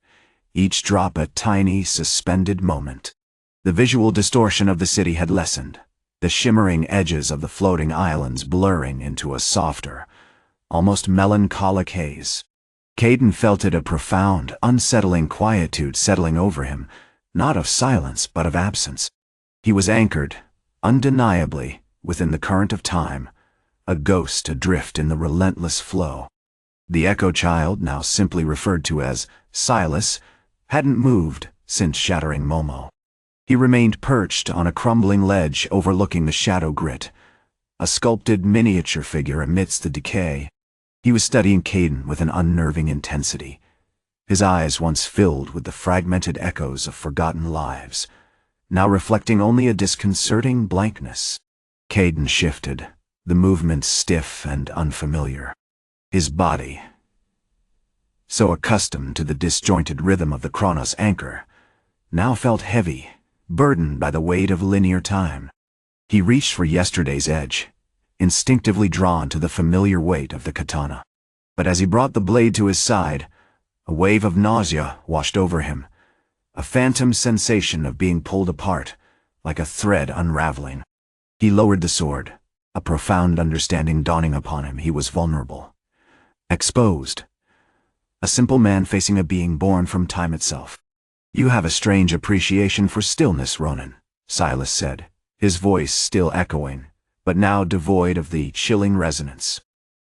each drop a tiny, suspended moment. The visual distortion of the city had lessened, the shimmering edges of the floating islands blurring into a softer, almost melancholic haze. Kaden felt it, a profound, unsettling quietude settling over him, not of silence but of absence. He was anchored, undeniably, within the current of time, a ghost adrift in the relentless flow. The Echo Child, now simply referred to as Silas, hadn't moved since shattering Momo. He remained perched on a crumbling ledge overlooking the shadow grit, a sculpted miniature figure amidst the decay. He was studying Kaden with an unnerving intensity, his eyes once filled with the fragmented echoes of forgotten lives, now reflecting only a disconcerting blankness. Kaden shifted, the movements stiff and unfamiliar. His body, so accustomed to the disjointed rhythm of the Chronos-Anchor, now felt heavy, burdened by the weight of linear time. He reached for yesterday's edge, instinctively drawn to the familiar weight of the katana. But as he brought the blade to his side, a wave of nausea washed over him, a phantom sensation of being pulled apart, like a thread unraveling. He lowered the sword, a profound understanding dawning upon him. He was vulnerable, exposed, a simple man facing a being born from time itself. "You have a strange appreciation for stillness, Ronin," Silas said, his voice still echoing, but now devoid of the chilling resonance.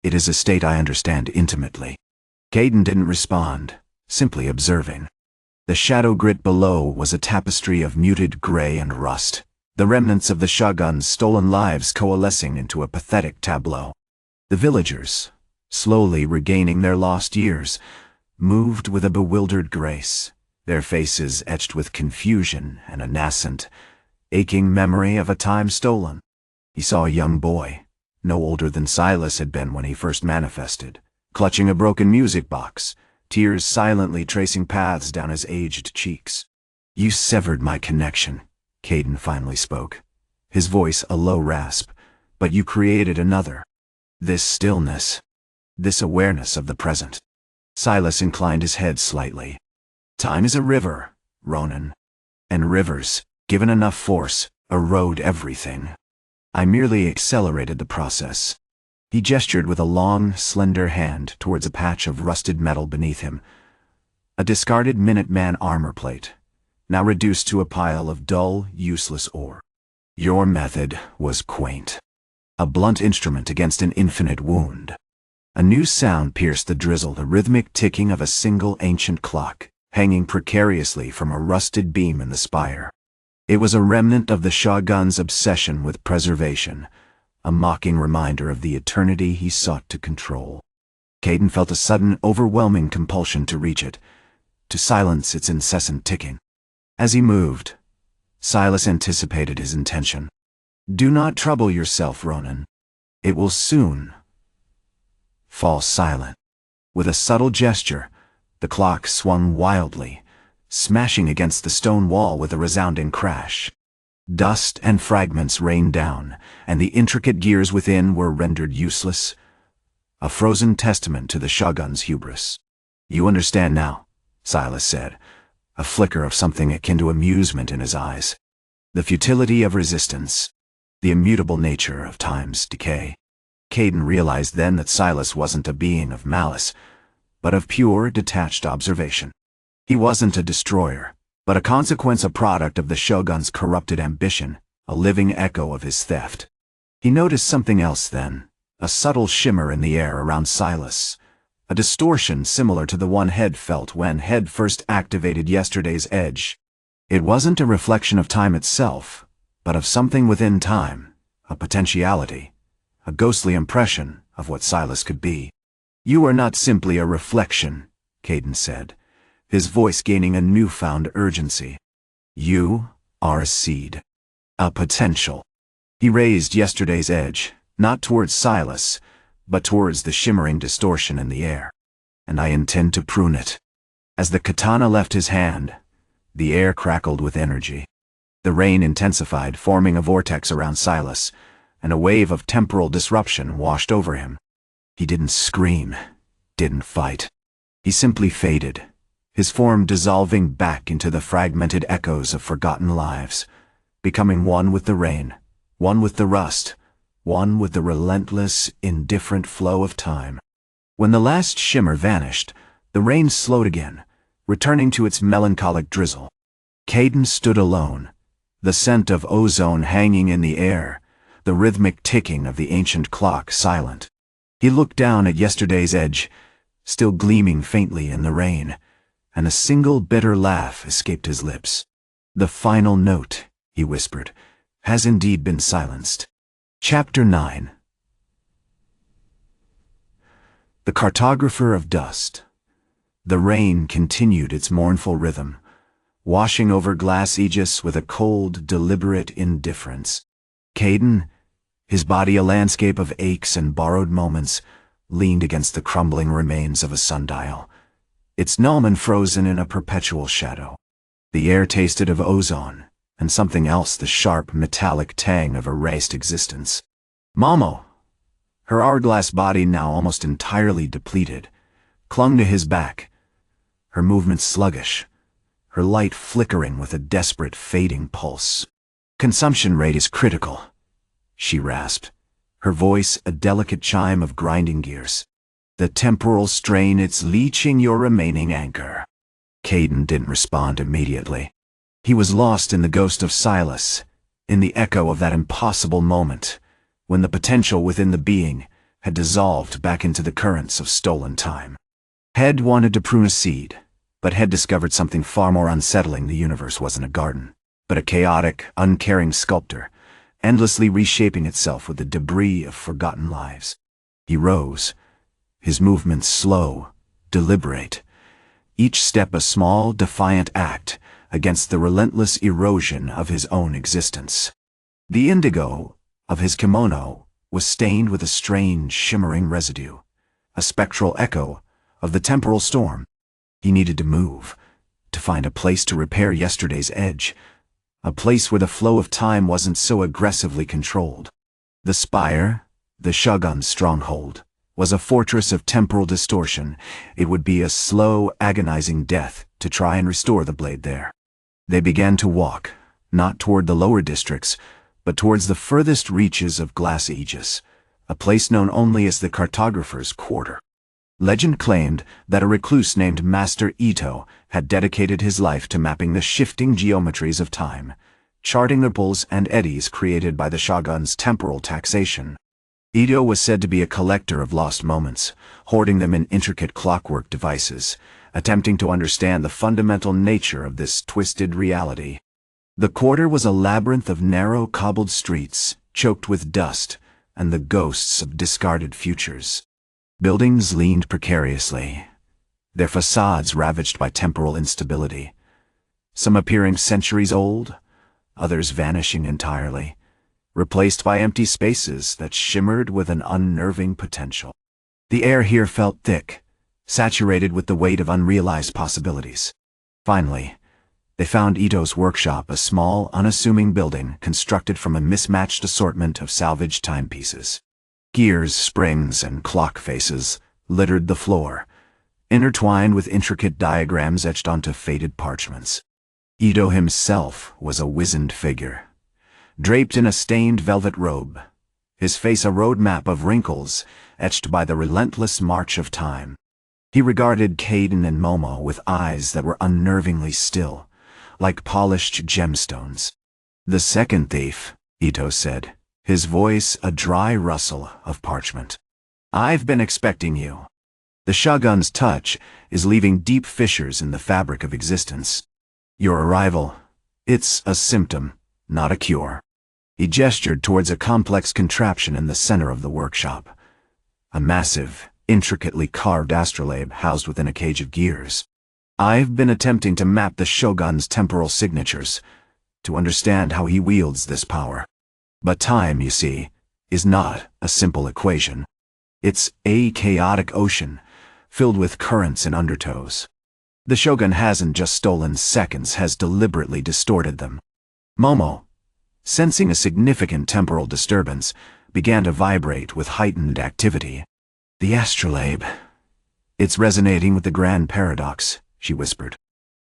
"It is a state I understand intimately." Kaden didn't respond, simply observing. The shadow grit below was a tapestry of muted gray and rust, the remnants of the Shogun's stolen lives coalescing into a pathetic tableau. The villagers, slowly regaining their lost years, moved with a bewildered grace, their faces etched with confusion and a nascent, aching memory of a time stolen. He saw a young boy, no older than Silas had been when he first manifested, clutching a broken music box, tears silently tracing paths down his aged cheeks. "You severed my connection," Kaden finally spoke, his voice a low rasp, "but you created another. This stillness, this awareness of the present." Silas inclined his head slightly. "Time is a river, Ronin, and rivers, given enough force, erode everything. I merely accelerated the process." He gestured with a long, slender hand towards a patch of rusted metal beneath him, a discarded Minuteman armor plate, now reduced to a pile of dull, useless ore. "Your method was quaint. A blunt instrument against an infinite wound." A new sound pierced the drizzle, the rhythmic ticking of a single ancient clock, hanging precariously from a rusted beam in the spire. It was a remnant of the Shogun's obsession with preservation, a mocking reminder of the eternity he sought to control. Kaden felt a sudden, overwhelming compulsion to reach it, to silence its incessant ticking. As he moved, Silas anticipated his intention. "Do not trouble yourself, Ronin. It will soon fall silent." With a subtle gesture, the clock swung wildly, smashing against the stone wall with a resounding crash. Dust and fragments rained down, and the intricate gears within were rendered useless, a frozen testament to the Shogun's hubris. "You understand now," Silas said, a flicker of something akin to amusement in his eyes. "The futility of resistance." the immutable nature of time's decay. Kaden realized then that Silas wasn't a being of malice, but of pure, detached observation. He wasn't a destroyer, but a consequence, a product of the Shogun's corrupted ambition, a living echo of his theft. He noticed something else then, a subtle shimmer in the air around Silas, a distortion similar to the one Head felt when Head first activated yesterday's edge. It wasn't a reflection of time itself, but of something within time, a potentiality, a ghostly impression of what Silas could be. "You are not simply a reflection," Kaden said, his voice gaining a newfound urgency. "You are a seed, a potential." He raised yesterday's edge, not towards Silas, but towards the shimmering distortion in the air. "And I intend to prune it." As the katana left his hand, the air crackled with energy. The rain intensified, forming a vortex around Silas, and a wave of temporal disruption washed over him. He didn't scream, didn't fight. He simply faded, his form dissolving back into the fragmented echoes of forgotten lives, becoming one with the rain, one with the rust, one with the relentless, indifferent flow of time. When the last shimmer vanished, the rain slowed again, returning to its melancholic drizzle. Kaden stood alone, the scent of ozone hanging in the air, the rhythmic ticking of the ancient clock silent. He looked down at yesterday's edge, still gleaming faintly in the rain, and a single bitter laugh escaped his lips. "The final note," he whispered, "has indeed been silenced." Chapter 9. The Cartographer of Dust. The rain continued its mournful rhythm, washing over Glass-Aegis with a cold, deliberate indifference. Kaden, his body a landscape of aches and borrowed moments, leaned against the crumbling remains of a sundial, its gnomon frozen in a perpetual shadow. The air tasted of ozone, and something else, the sharp, metallic tang of erased existence. Momo, her hourglass body now almost entirely depleted, clung to his back, her movements sluggish, her light flickering with a desperate, fading pulse. "Consumption rate is critical," she rasped, her voice a delicate chime of grinding gears. "The temporal strain, it's leaching your remaining anchor." Kaden didn't respond immediately. He was lost in the ghost of Silas, in the echo of that impossible moment, when the potential within the being had dissolved back into the currents of stolen time. Head wanted to prune a seed, but had discovered something far more unsettling. The universe wasn't a garden, but a chaotic, uncaring sculptor, endlessly reshaping itself with the debris of forgotten lives. He rose, his movements slow, deliberate, each step a small, defiant act against the relentless erosion of his own existence. The indigo of his kimono was stained with a strange, shimmering residue, a spectral echo of the temporal storm. He needed to move, to find a place to repair yesterday's edge, a place where the flow of time wasn't so aggressively controlled. The spire, the Shogun's stronghold, was a fortress of temporal distortion. It would be a slow, agonizing death to try and restore the blade there. They began to walk, not toward the lower districts, but towards the furthest reaches of Glass-Aegis, a place known only as the Cartographer's Quarter. Legend claimed that a recluse named Master Ito had dedicated his life to mapping the shifting geometries of time, charting the ripples and eddies created by the Shogun's temporal taxation. Ito was said to be a collector of lost moments, hoarding them in intricate clockwork devices, attempting to understand the fundamental nature of this twisted reality. The quarter was a labyrinth of narrow, cobbled streets, choked with dust and the ghosts of discarded futures. Buildings leaned precariously, their facades ravaged by temporal instability, some appearing centuries old, others vanishing entirely, replaced by empty spaces that shimmered with an unnerving potential. The air here felt thick, saturated with the weight of unrealized possibilities. Finally, they found Ito's workshop, a small, unassuming building constructed from a mismatched assortment of salvaged timepieces. Gears, springs, and clock faces littered the floor, intertwined with intricate diagrams etched onto faded parchments. Ito himself was a wizened figure, draped in a stained velvet robe, his face a roadmap of wrinkles etched by the relentless march of time. He regarded Kaden and Momo with eyes that were unnervingly still, like polished gemstones. "The second thief," Ito said, his voice a dry rustle of parchment. "I've been expecting you." The Shogun's touch is leaving deep fissures in the fabric of existence. "Your arrival, it's a symptom, not a cure." He gestured towards a complex contraption in the center of the workshop. A massive, intricately carved astrolabe housed within a cage of gears. "I've been attempting to map the Shogun's temporal signatures, to understand how he wields this power. But time, you see, is not a simple equation. It's a chaotic ocean, filled with currents and undertows. The Shogun hasn't just stolen seconds, has deliberately distorted them." Momo, sensing a significant temporal disturbance, began to vibrate with heightened activity. "The astrolabe. It's resonating with the grand paradox," she whispered.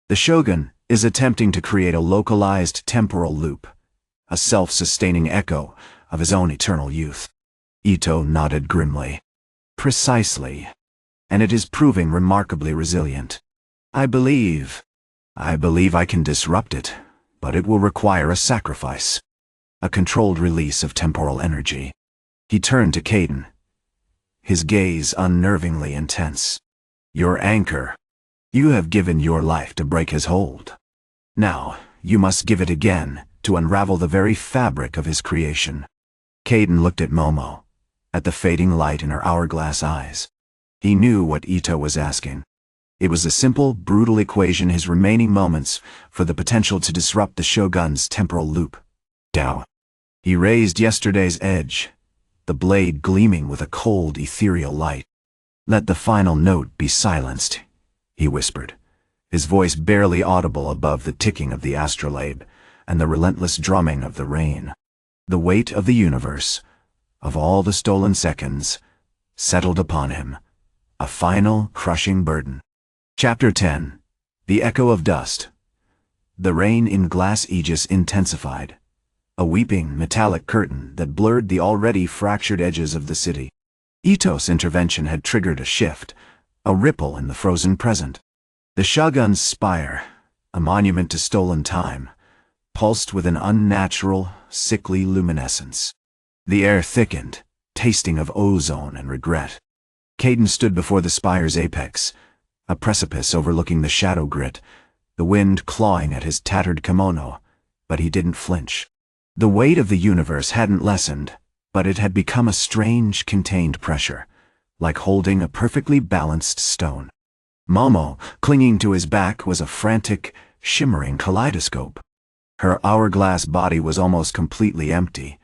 "The Shogun is attempting to create a localized temporal loop, a self-sustaining echo of his own eternal youth." Ito nodded grimly. "Precisely. And it is proving remarkably resilient. I believe I can disrupt it, but it will require a sacrifice. A controlled release of temporal energy." He turned to Kaden, his gaze unnervingly intense. "Your anchor. You have given your life to break his hold. Now, you must give it again to unravel the very fabric of his creation." Kaden looked at Momo, at the fading light in her hourglass eyes. He knew what Ito was asking. It was a simple, brutal equation, his remaining moments for the potential to disrupt the Shogun's temporal loop. Tao. He raised yesterday's edge, the blade gleaming with a cold, ethereal light. "Let the final note be silenced," he whispered, his voice barely audible above the ticking of the astrolabe and the relentless drumming of the rain. The weight of the universe, of all the stolen seconds, settled upon him, a final, crushing burden. Chapter 10. The Echo of Dust. The rain in Glass-Aegis intensified, a weeping, metallic curtain that blurred the already fractured edges of the city. Ito's intervention had triggered a shift, a ripple in the frozen present. The Shogun's spire, a monument to stolen time, pulsed with an unnatural, sickly luminescence. The air thickened, tasting of ozone and regret. Kaden stood before the spire's apex, a precipice overlooking the shadow grit, the wind clawing at his tattered kimono, but he didn't flinch. The weight of the universe hadn't lessened, but it had become a strange, contained pressure, like holding a perfectly balanced stone. Momo, clinging to his back, was a frantic, shimmering kaleidoscope. Her hourglass body was almost completely empty,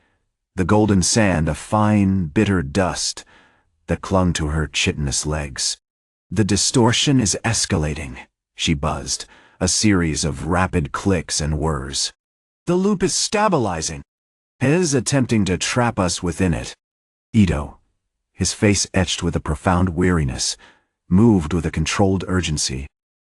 the golden sand a fine, bitter dust that clung to her chitinous legs. "The distortion is escalating," she buzzed, a series of rapid clicks and whirs. "The loop is stabilizing. It is attempting to trap us within it." Ito, his face etched with a profound weariness, moved with a controlled urgency.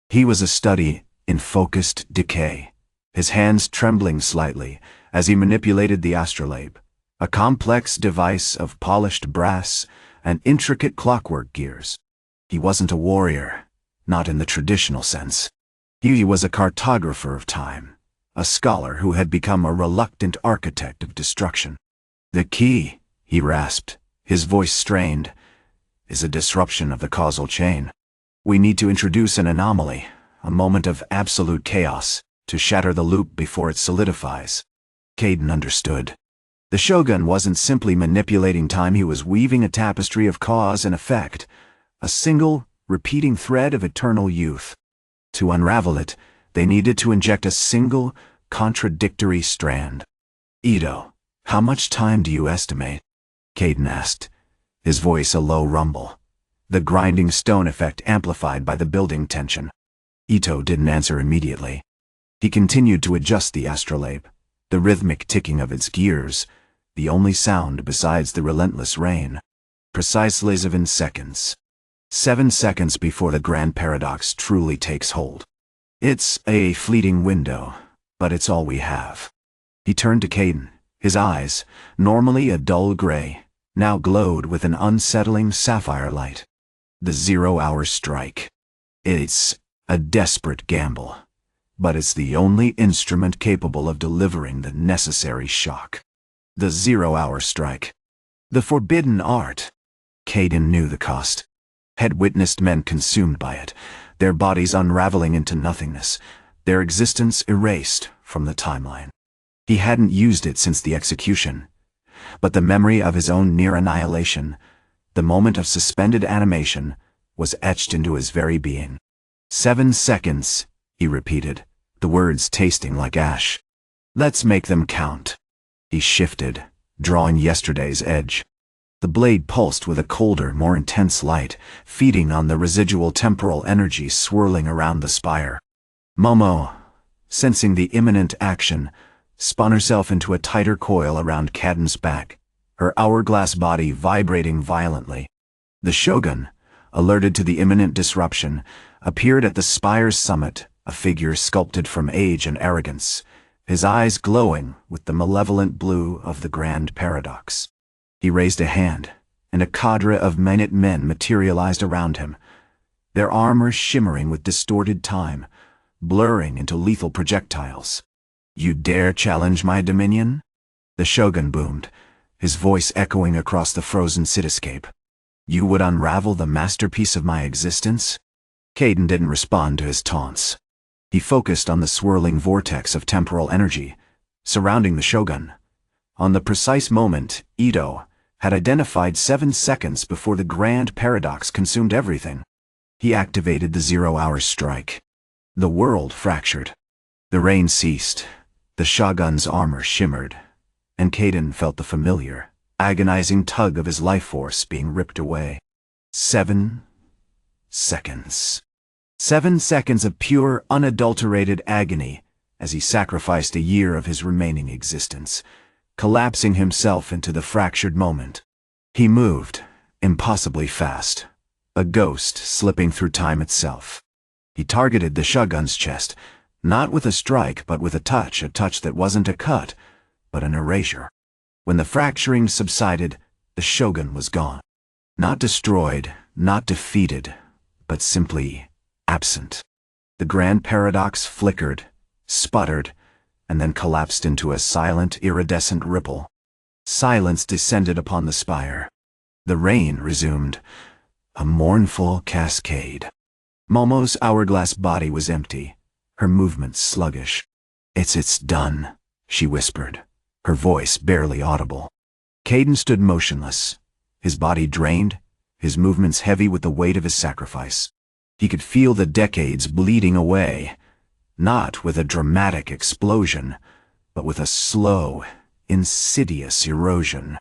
He was a study in focused decay, his hands trembling slightly as he manipulated the astrolabe, a complex device of polished brass and intricate clockwork gears. He wasn't a warrior, not in the traditional sense. He was a cartographer of time, a scholar who had become a reluctant architect of destruction. "The key," he rasped, his voice strained, "is a disruption of the causal chain. We need to introduce an anomaly, a moment of absolute chaos, to shatter the loop before it solidifies." Kaden understood. The Shogun wasn't simply manipulating time, he was weaving a tapestry of cause and effect, a single, repeating thread of eternal youth. To unravel it, they needed to inject a single, contradictory strand. "Ito, how much time do you estimate?" Kaden asked, his voice a low rumble, the grinding stone effect amplified by the building tension. Ito didn't answer immediately. He continued to adjust the astrolabe, the rhythmic ticking of its gears, the only sound besides the relentless rain. Precisely as in seconds. 7 seconds before the grand paradox truly takes hold. "It's a fleeting window, but it's all we have." He turned to Kaden, His eyes, normally a dull gray, now glowed with an unsettling sapphire light. The 0-hour strike. It's a desperate gamble, but it's the only instrument capable of delivering the necessary shock. The 0-hour strike. The forbidden art. Kaden knew the cost. Had witnessed men consumed by it, their bodies unraveling into nothingness, their existence erased from the timeline. He hadn't used it since the execution, but the memory of his own near annihilation, the moment of suspended animation, was etched into his very being. 7 seconds, he repeated, the words tasting like ash. Let's make them count. He shifted, drawing yesterday's edge. The blade pulsed with a colder, more intense light, feeding on the residual temporal energy swirling around the spire. Momo, sensing the imminent action, spun herself into a tighter coil around Kaden's back, her hourglass body vibrating violently. The Shogun, alerted to the imminent disruption, appeared at the spire's summit, a figure sculpted from age and arrogance, his eyes glowing with the malevolent blue of the grand paradox. He raised a hand, and a cadre of minute men materialized around him, their armor shimmering with distorted time, blurring into lethal projectiles. You dare challenge my dominion? The Shogun boomed, his voice echoing across the frozen cityscape. You would unravel the masterpiece of my existence? Kaden didn't respond to his taunts. He focused on the swirling vortex of temporal energy surrounding the Shogun. On the precise moment, Ito had identified 7 seconds before the grand paradox consumed everything. He activated the 0-hour strike. The world fractured. The rain ceased. The Shogun's armor shimmered, and Kaden felt the familiar, agonizing tug of his life force being ripped away. 7 seconds. 7 seconds of pure, unadulterated agony as he sacrificed a year of his remaining existence, collapsing himself into the fractured moment. He moved, impossibly fast, a ghost slipping through time itself. He targeted the Shogun's chest, not with a strike but with a touch that wasn't a cut, but an erasure. When the fracturing subsided, the Shogun was gone. Not destroyed, not defeated, but simply absent. The grand paradox flickered, sputtered, and then collapsed into a silent, iridescent ripple. Silence descended upon the spire. The rain resumed, a mournful cascade. Momo's hourglass body was empty, her movements sluggish. It's done, she whispered, her voice barely audible. Kaden stood motionless, his body drained, his movements heavy with the weight of his sacrifice. He could feel the decades bleeding away, not with a dramatic explosion, but with a slow, insidious erosion.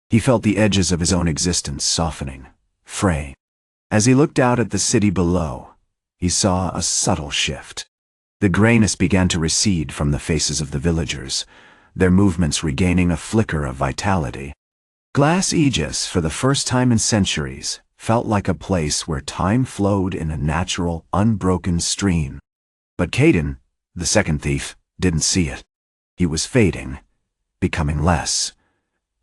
He felt the edges of his own existence softening, fraying. As he looked out at the city below, he saw a subtle shift. The grayness began to recede from the faces of the villagers, their movements regaining a flicker of vitality. Glass-Aegis, for the first time in centuries, felt like a place where time flowed in a natural, unbroken stream. But Kaden, the second thief, didn't see it. He was fading, becoming less.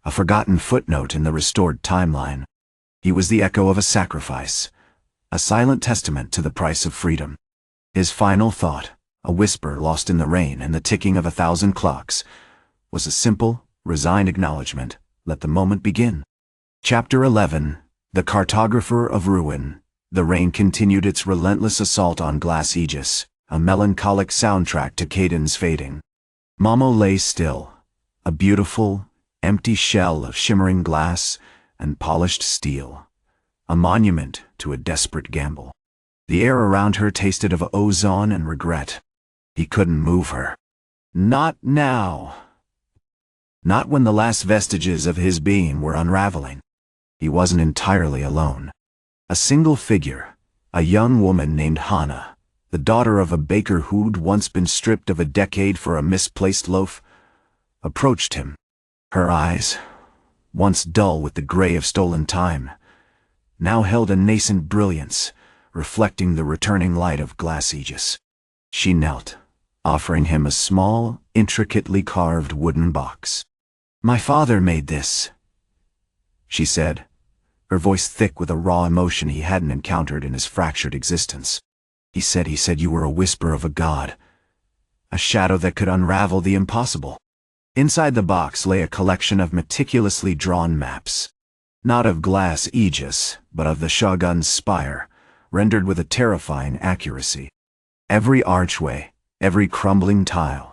A forgotten footnote in the restored timeline. He was the echo of a sacrifice, a silent testament to the price of freedom. His final thought, a whisper lost in the rain and the ticking of 1,000 clocks, was a simple, resigned acknowledgement. Let the moment begin. Chapter 11. The Cartographer of Ruin. The rain continued its relentless assault on Glass-Aegis, a melancholic soundtrack to Kaden's fading. Momo lay still, a beautiful, empty shell of shimmering glass and polished steel, a monument to a desperate gamble. The air around her tasted of ozone and regret. He couldn't move her. Not now. Not when the last vestiges of his being were unraveling. He wasn't entirely alone. A single figure, a young woman named Hana, the daughter of a baker who'd once been stripped of a decade for a misplaced loaf, approached him. Her eyes, once dull with the gray of stolen time, now held a nascent brilliance, reflecting the returning light of Glass-Aegis. She knelt, offering him a small, intricately carved wooden box. "My father made this," she said, her voice thick with a raw emotion he hadn't encountered in his fractured existence. He said you were a whisper of a god, a shadow that could unravel the impossible." Inside the box lay a collection of meticulously drawn maps. Not of Glass-Aegis, but of the Shogun's spire, rendered with a terrifying accuracy. Every archway, every crumbling tile,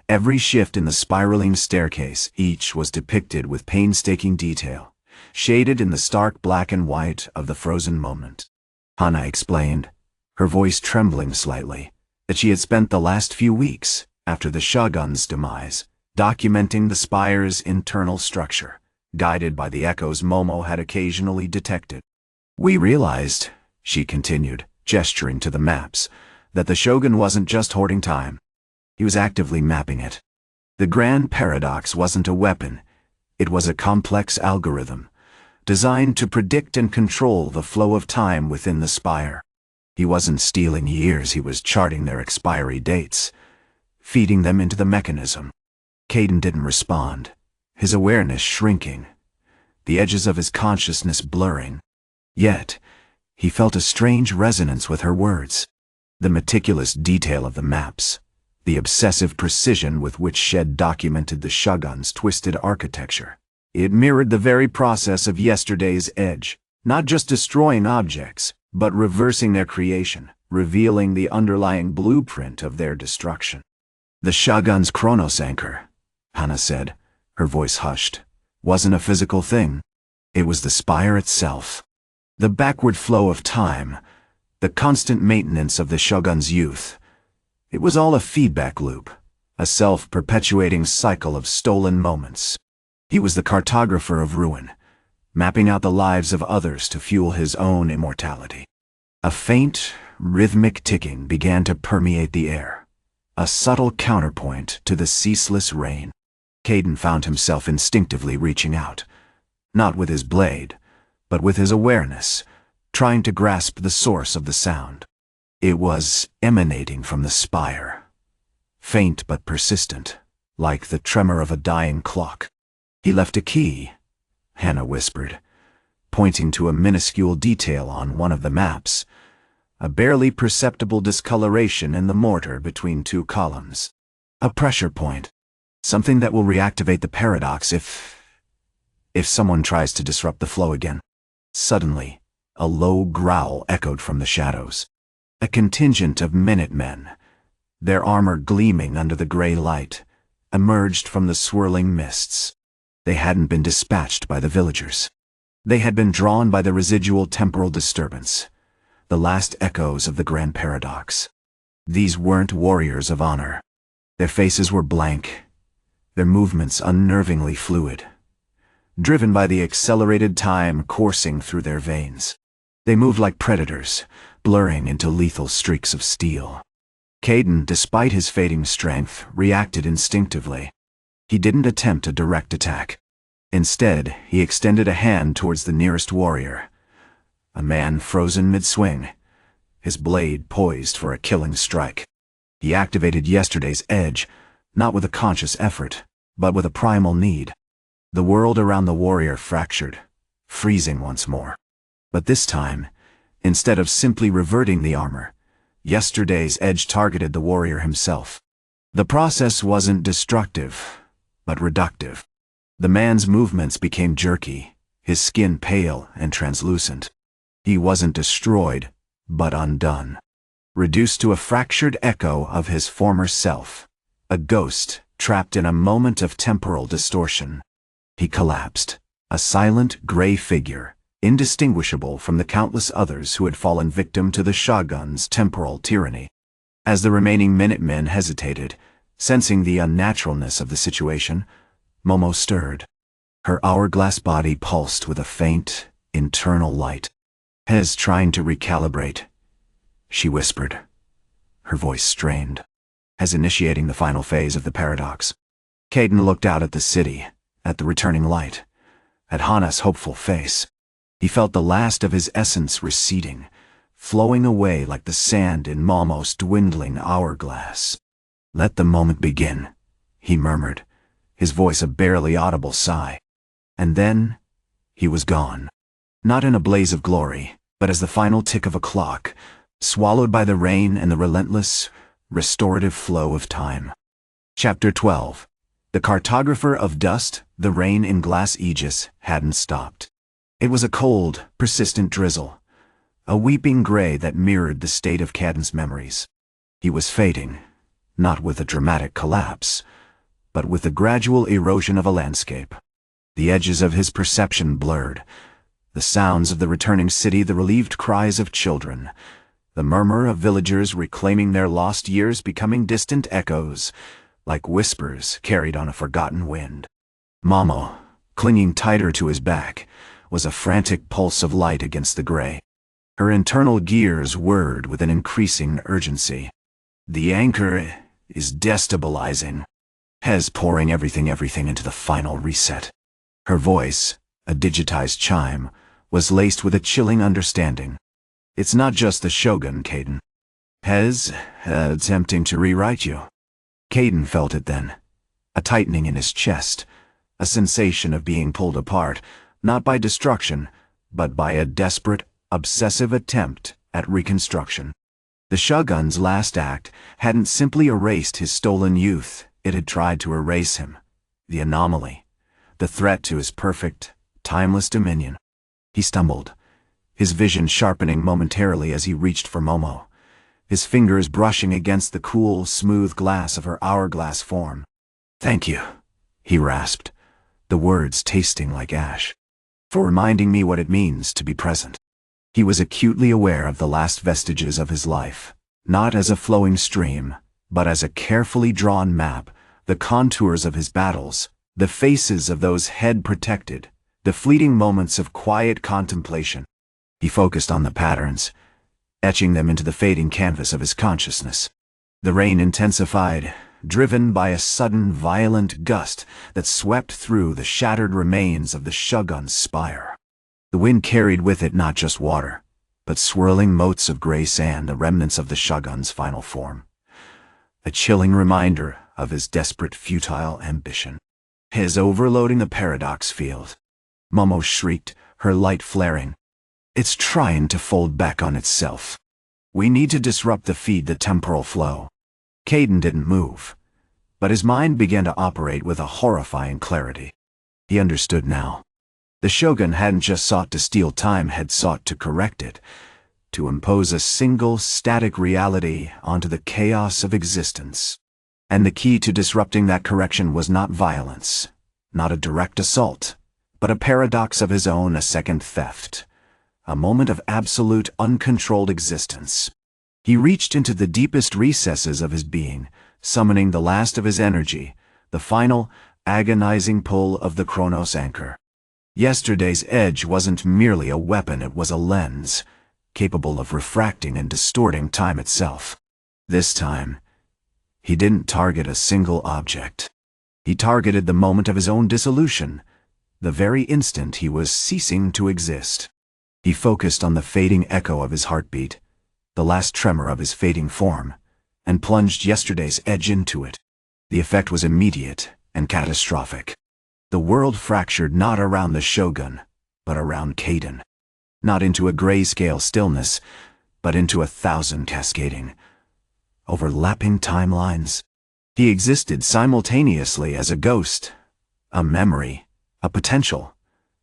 every shift in the spiraling staircase, each was depicted with painstaking detail, shaded in the stark black and white of the frozen moment. Hana explained, her voice trembling slightly, that she had spent the last few weeks, after the Shogun's demise, documenting the spire's internal structure, guided by the echoes Momo had occasionally detected. "We realized," she continued, gesturing to the maps, "that the Shogun wasn't just hoarding time. He was actively mapping it. The grand paradox wasn't a weapon. It was a complex algorithm, designed to predict and control the flow of time within the spire. He wasn't stealing years, he was charting their expiry dates, feeding them into the mechanism." Kaden didn't respond, his awareness shrinking, the edges of his consciousness blurring. Yet, he felt a strange resonance with her words. The meticulous detail of the maps, the obsessive precision with which Shed documented the Shogun's twisted architecture. It mirrored the very process of yesterday's edge, not just destroying objects, but reversing their creation, revealing the underlying blueprint of their destruction. "The Shogun's Chronos-Anchor," Hana said, her voice hushed, "wasn't a physical thing. It was the spire itself. The backward flow of time, the constant maintenance of the Shogun's youth. It was all a feedback loop, a self-perpetuating cycle of stolen moments. He was the cartographer of ruin, mapping out the lives of others to fuel his own immortality." A faint, rhythmic ticking began to permeate the air, a subtle counterpoint to the ceaseless rain. Kaden found himself instinctively reaching out, not with his blade, but with his awareness, trying to grasp the source of the sound. It was emanating from the spire, faint but persistent, like the tremor of a dying clock. "He left a key," Hana whispered, pointing to a minuscule detail on one of the maps, a barely perceptible discoloration in the mortar between two columns. "A pressure point. Something that will reactivate the paradox if someone tries to disrupt the flow again." Suddenly, a low growl echoed from the shadows. A contingent of Minutemen, their armor gleaming under the gray light, emerged from the swirling mists. They hadn't been dispatched by the villagers. They had been drawn by the residual temporal disturbance, the last echoes of the grand paradox. These weren't warriors of honor. Their faces were blank, their movements unnervingly fluid, driven by the accelerated time coursing through their veins. They moved like predators, blurring into lethal streaks of steel. Kaden, despite his fading strength, reacted instinctively. He didn't attempt a direct attack. Instead, he extended a hand towards the nearest warrior, a man frozen mid-swing, his blade poised for a killing strike. He activated yesterday's edge, not with a conscious effort, but with a primal need. The world around the warrior fractured, freezing once more. But this time, instead of simply reverting the armor, yesterday's edge targeted the warrior himself. The process wasn't destructive, but reductive. The man's movements became jerky, his skin pale and translucent. He wasn't destroyed, but undone. Reduced to a fractured echo of his former self, a ghost trapped in a moment of temporal distortion. He collapsed, a silent gray figure, indistinguishable from the countless others who had fallen victim to the Shogun's temporal tyranny. As the remaining Minutemen hesitated, sensing the unnaturalness of the situation, Momo stirred. Her hourglass body pulsed with a faint, internal light. "Hez trying to recalibrate," she whispered, her voice strained. "Hez initiating the final phase of the paradox." Kaden looked out at the city, at the returning light, at Hana's hopeful face. He felt the last of his essence receding, flowing away like the sand in Momo's dwindling hourglass. "Let the moment begin," he murmured, his voice a barely audible sigh. And then, he was gone. Not in a blaze of glory, but as the final tick of a clock, swallowed by the rain and the relentless, restorative flow of time. Chapter 12. The cartographer of dust, the rain in Glass-Aegis, hadn't stopped. It was a cold, persistent drizzle, a weeping gray that mirrored the state of Kaden's memories. He was fading, not with a dramatic collapse, but with the gradual erosion of a landscape. The edges of his perception blurred, the sounds of the returning city, the relieved cries of children, the murmur of villagers reclaiming their lost years becoming distant echoes, like whispers carried on a forgotten wind. Momo, clinging tighter to his back, was a frantic pulse of light against the gray. Her internal gears whirred with an increasing urgency. The anchor is destabilizing. Hez pouring everything into the final reset. Her voice, a digitized chime, was laced with a chilling understanding. It's not just the Shogun, Kaden. Hez, attempting to rewrite you. Kaden felt it then. A tightening in his chest. A sensation of being pulled apart, not by destruction, but by a desperate, obsessive attempt at reconstruction. The Shogun's last act hadn't simply erased his stolen youth, it had tried to erase him. The anomaly. The threat to his perfect, timeless dominion. He stumbled, his vision sharpening momentarily as he reached for Momo, his fingers brushing against the cool, smooth glass of her hourglass form. "Thank you," he rasped, the words tasting like ash, "for reminding me what it means to be present." He was acutely aware of the last vestiges of his life, not as a flowing stream, but as a carefully drawn map, the contours of his battles, the faces of those head protected, the fleeting moments of quiet contemplation. He focused on the patterns, etching them into the fading canvas of his consciousness. The rain intensified, driven by a sudden violent gust that swept through the shattered remains of the Shogun's spire. The wind carried with it not just water, but swirling motes of gray sand, the remnants of the Shogun's final form. A chilling reminder of his desperate, futile ambition. His overloading the paradox field. Momo shrieked, her light flaring. "It's trying to fold back on itself. We need to disrupt the temporal flow." Kaden didn't move, but his mind began to operate with a horrifying clarity. He understood now. The Shogun hadn't just sought to steal time, had sought to correct it, to impose a single static reality onto the chaos of existence. And the key to disrupting that correction was not violence, not a direct assault, but a paradox of his own, a second theft, a moment of absolute uncontrolled existence. He reached into the deepest recesses of his being, summoning the last of his energy, the final, agonizing pull of the Chronos-Anchor. Yesterday's edge wasn't merely a weapon, it was a lens, capable of refracting and distorting time itself. This time, he didn't target a single object. He targeted the moment of his own dissolution, the very instant he was ceasing to exist. He focused on the fading echo of his heartbeat, the last tremor of his fading form, and plunged yesterday's edge into it. The effect was immediate and catastrophic. The world fractured not around the Shogun, but around Kaden. Not into a grayscale stillness, but into 1,000 cascading, overlapping timelines. He existed simultaneously as a ghost, a memory, a potential,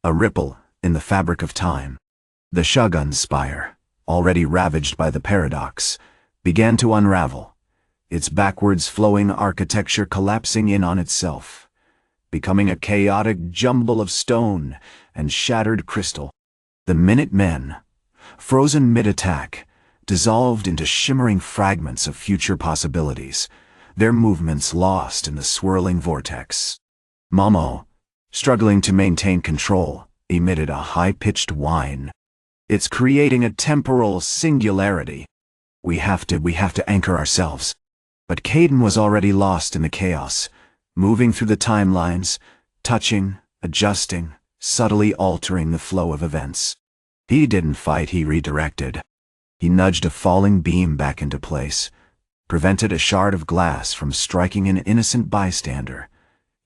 a ripple in the fabric of time. The Shogun's spire, already ravaged by the paradox, began to unravel, its backwards flowing architecture collapsing in on itself, becoming a chaotic jumble of stone and shattered crystal. The Minutemen, frozen mid-attack, dissolved into shimmering fragments of future possibilities, their movements lost in the swirling vortex. Momo, struggling to maintain control, emitted a high-pitched whine. "It's creating a temporal singularity. We have to anchor ourselves." But Kaden was already lost in the chaos, moving through the timelines, touching, adjusting, subtly altering the flow of events. He didn't fight, he redirected. He nudged a falling beam back into place, prevented a shard of glass from striking an innocent bystander,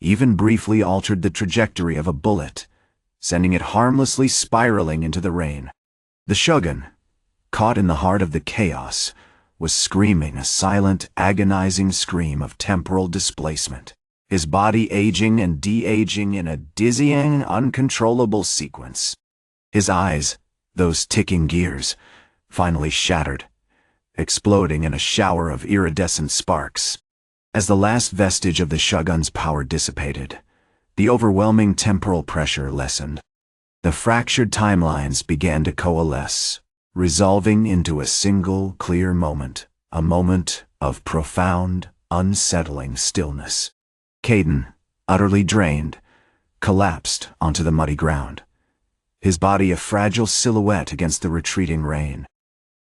even briefly altered the trajectory of a bullet, sending it harmlessly spiraling into the rain. The shogun, caught in the heart of the chaos, was screaming a silent, agonizing scream of temporal displacement, his body aging and de-aging in a dizzying, uncontrollable sequence. His eyes, those ticking gears, finally shattered, exploding in a shower of iridescent sparks. As the last vestige of the shogun's power dissipated, the overwhelming temporal pressure lessened. The fractured timelines began to coalesce, resolving into a single clear moment, a moment of profound, unsettling stillness. Kaden, utterly drained, collapsed onto the muddy ground, his body a fragile silhouette against the retreating rain.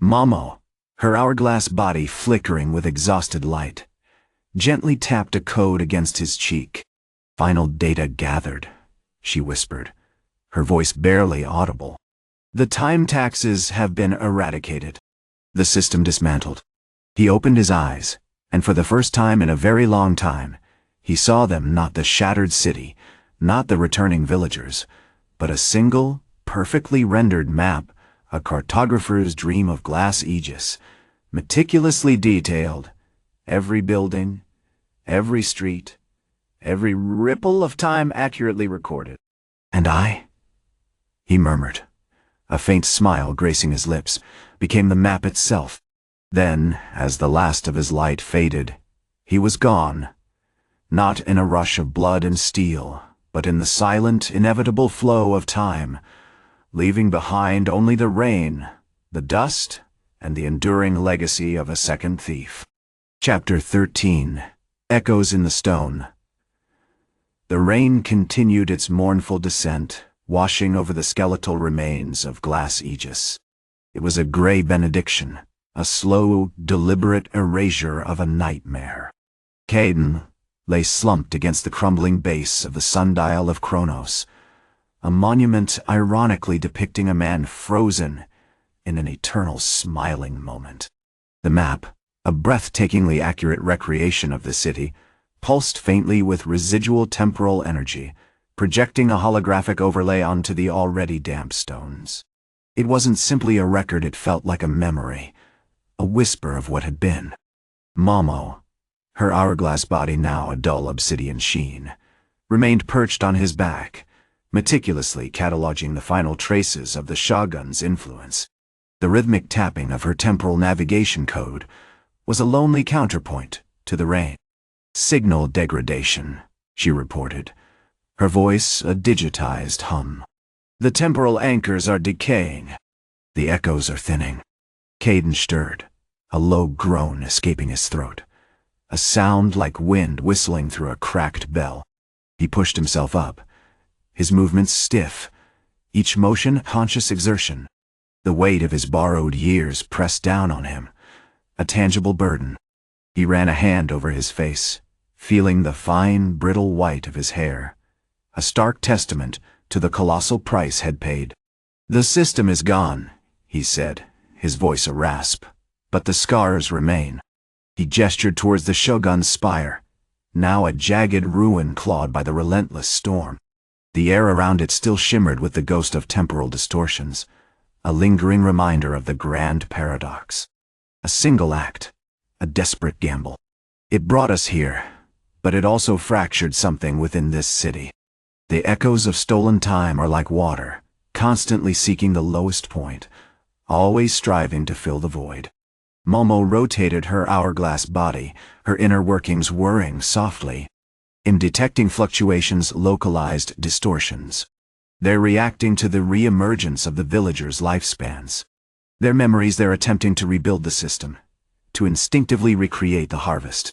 Momo, her hourglass body flickering with exhausted light, gently tapped a code against his cheek. "Final data gathered," she whispered, her voice barely audible. "The time taxes have been eradicated." The system dismantled. He opened his eyes, and for the first time in a very long time, he saw them not the shattered city, not the returning villagers, but a single, perfectly rendered map, a cartographer's dream of Glass-Aegis, meticulously detailed, every building, every street, every ripple of time accurately recorded. "And I?" he murmured. A faint smile gracing his lips became the map itself. Then, as the last of his light faded, he was gone, not in a rush of blood and steel, but in the silent, inevitable flow of time, leaving behind only the rain, the dust, and the enduring legacy of a second thief. Chapter 13. Echoes in the Stone. The rain continued its mournful descent, washing over the skeletal remains of Glass-Aegis. It was a gray benediction, a slow, deliberate erasure of a nightmare. Kaden lay slumped against the crumbling base of the sundial of Chronos, a monument ironically depicting a man frozen in an eternal smiling moment. The map, a breathtakingly accurate recreation of the city, pulsed faintly with residual temporal energy, projecting a holographic overlay onto the already damp stones. It wasn't simply a record, it felt like a memory, a whisper of what had been. Momo, her hourglass body now a dull obsidian sheen, remained perched on his back, meticulously cataloging the final traces of the shogun's influence. The rhythmic tapping of her temporal navigation code was a lonely counterpoint to the rain. "Signal degradation," she reported, her voice a digitized hum. "The temporal anchors are decaying. The echoes are thinning." Kaden stirred, a low groan escaping his throat, a sound like wind whistling through a cracked bell. He pushed himself up, his movements stiff, each motion conscious exertion. The weight of his borrowed years pressed down on him, a tangible burden. He ran a hand over his face, feeling the fine, brittle white of his hair, a stark testament to the colossal price he'd paid. "The system is gone," he said, his voice a rasp, "but the scars remain." He gestured towards the shogun's spire, now a jagged ruin clawed by the relentless storm. The air around it still shimmered with the ghost of temporal distortions, a lingering reminder of the grand paradox. A single act, a desperate gamble. It brought us here, but it also fractured something within this city. The echoes of stolen time are like water, constantly seeking the lowest point, always striving to fill the void. Momo rotated her hourglass body, her inner workings whirring softly. In detecting fluctuations, localized distortions. They're reacting to the re-emergence of the villagers' lifespans. Their memories, they're attempting to rebuild the system, to instinctively recreate the harvest.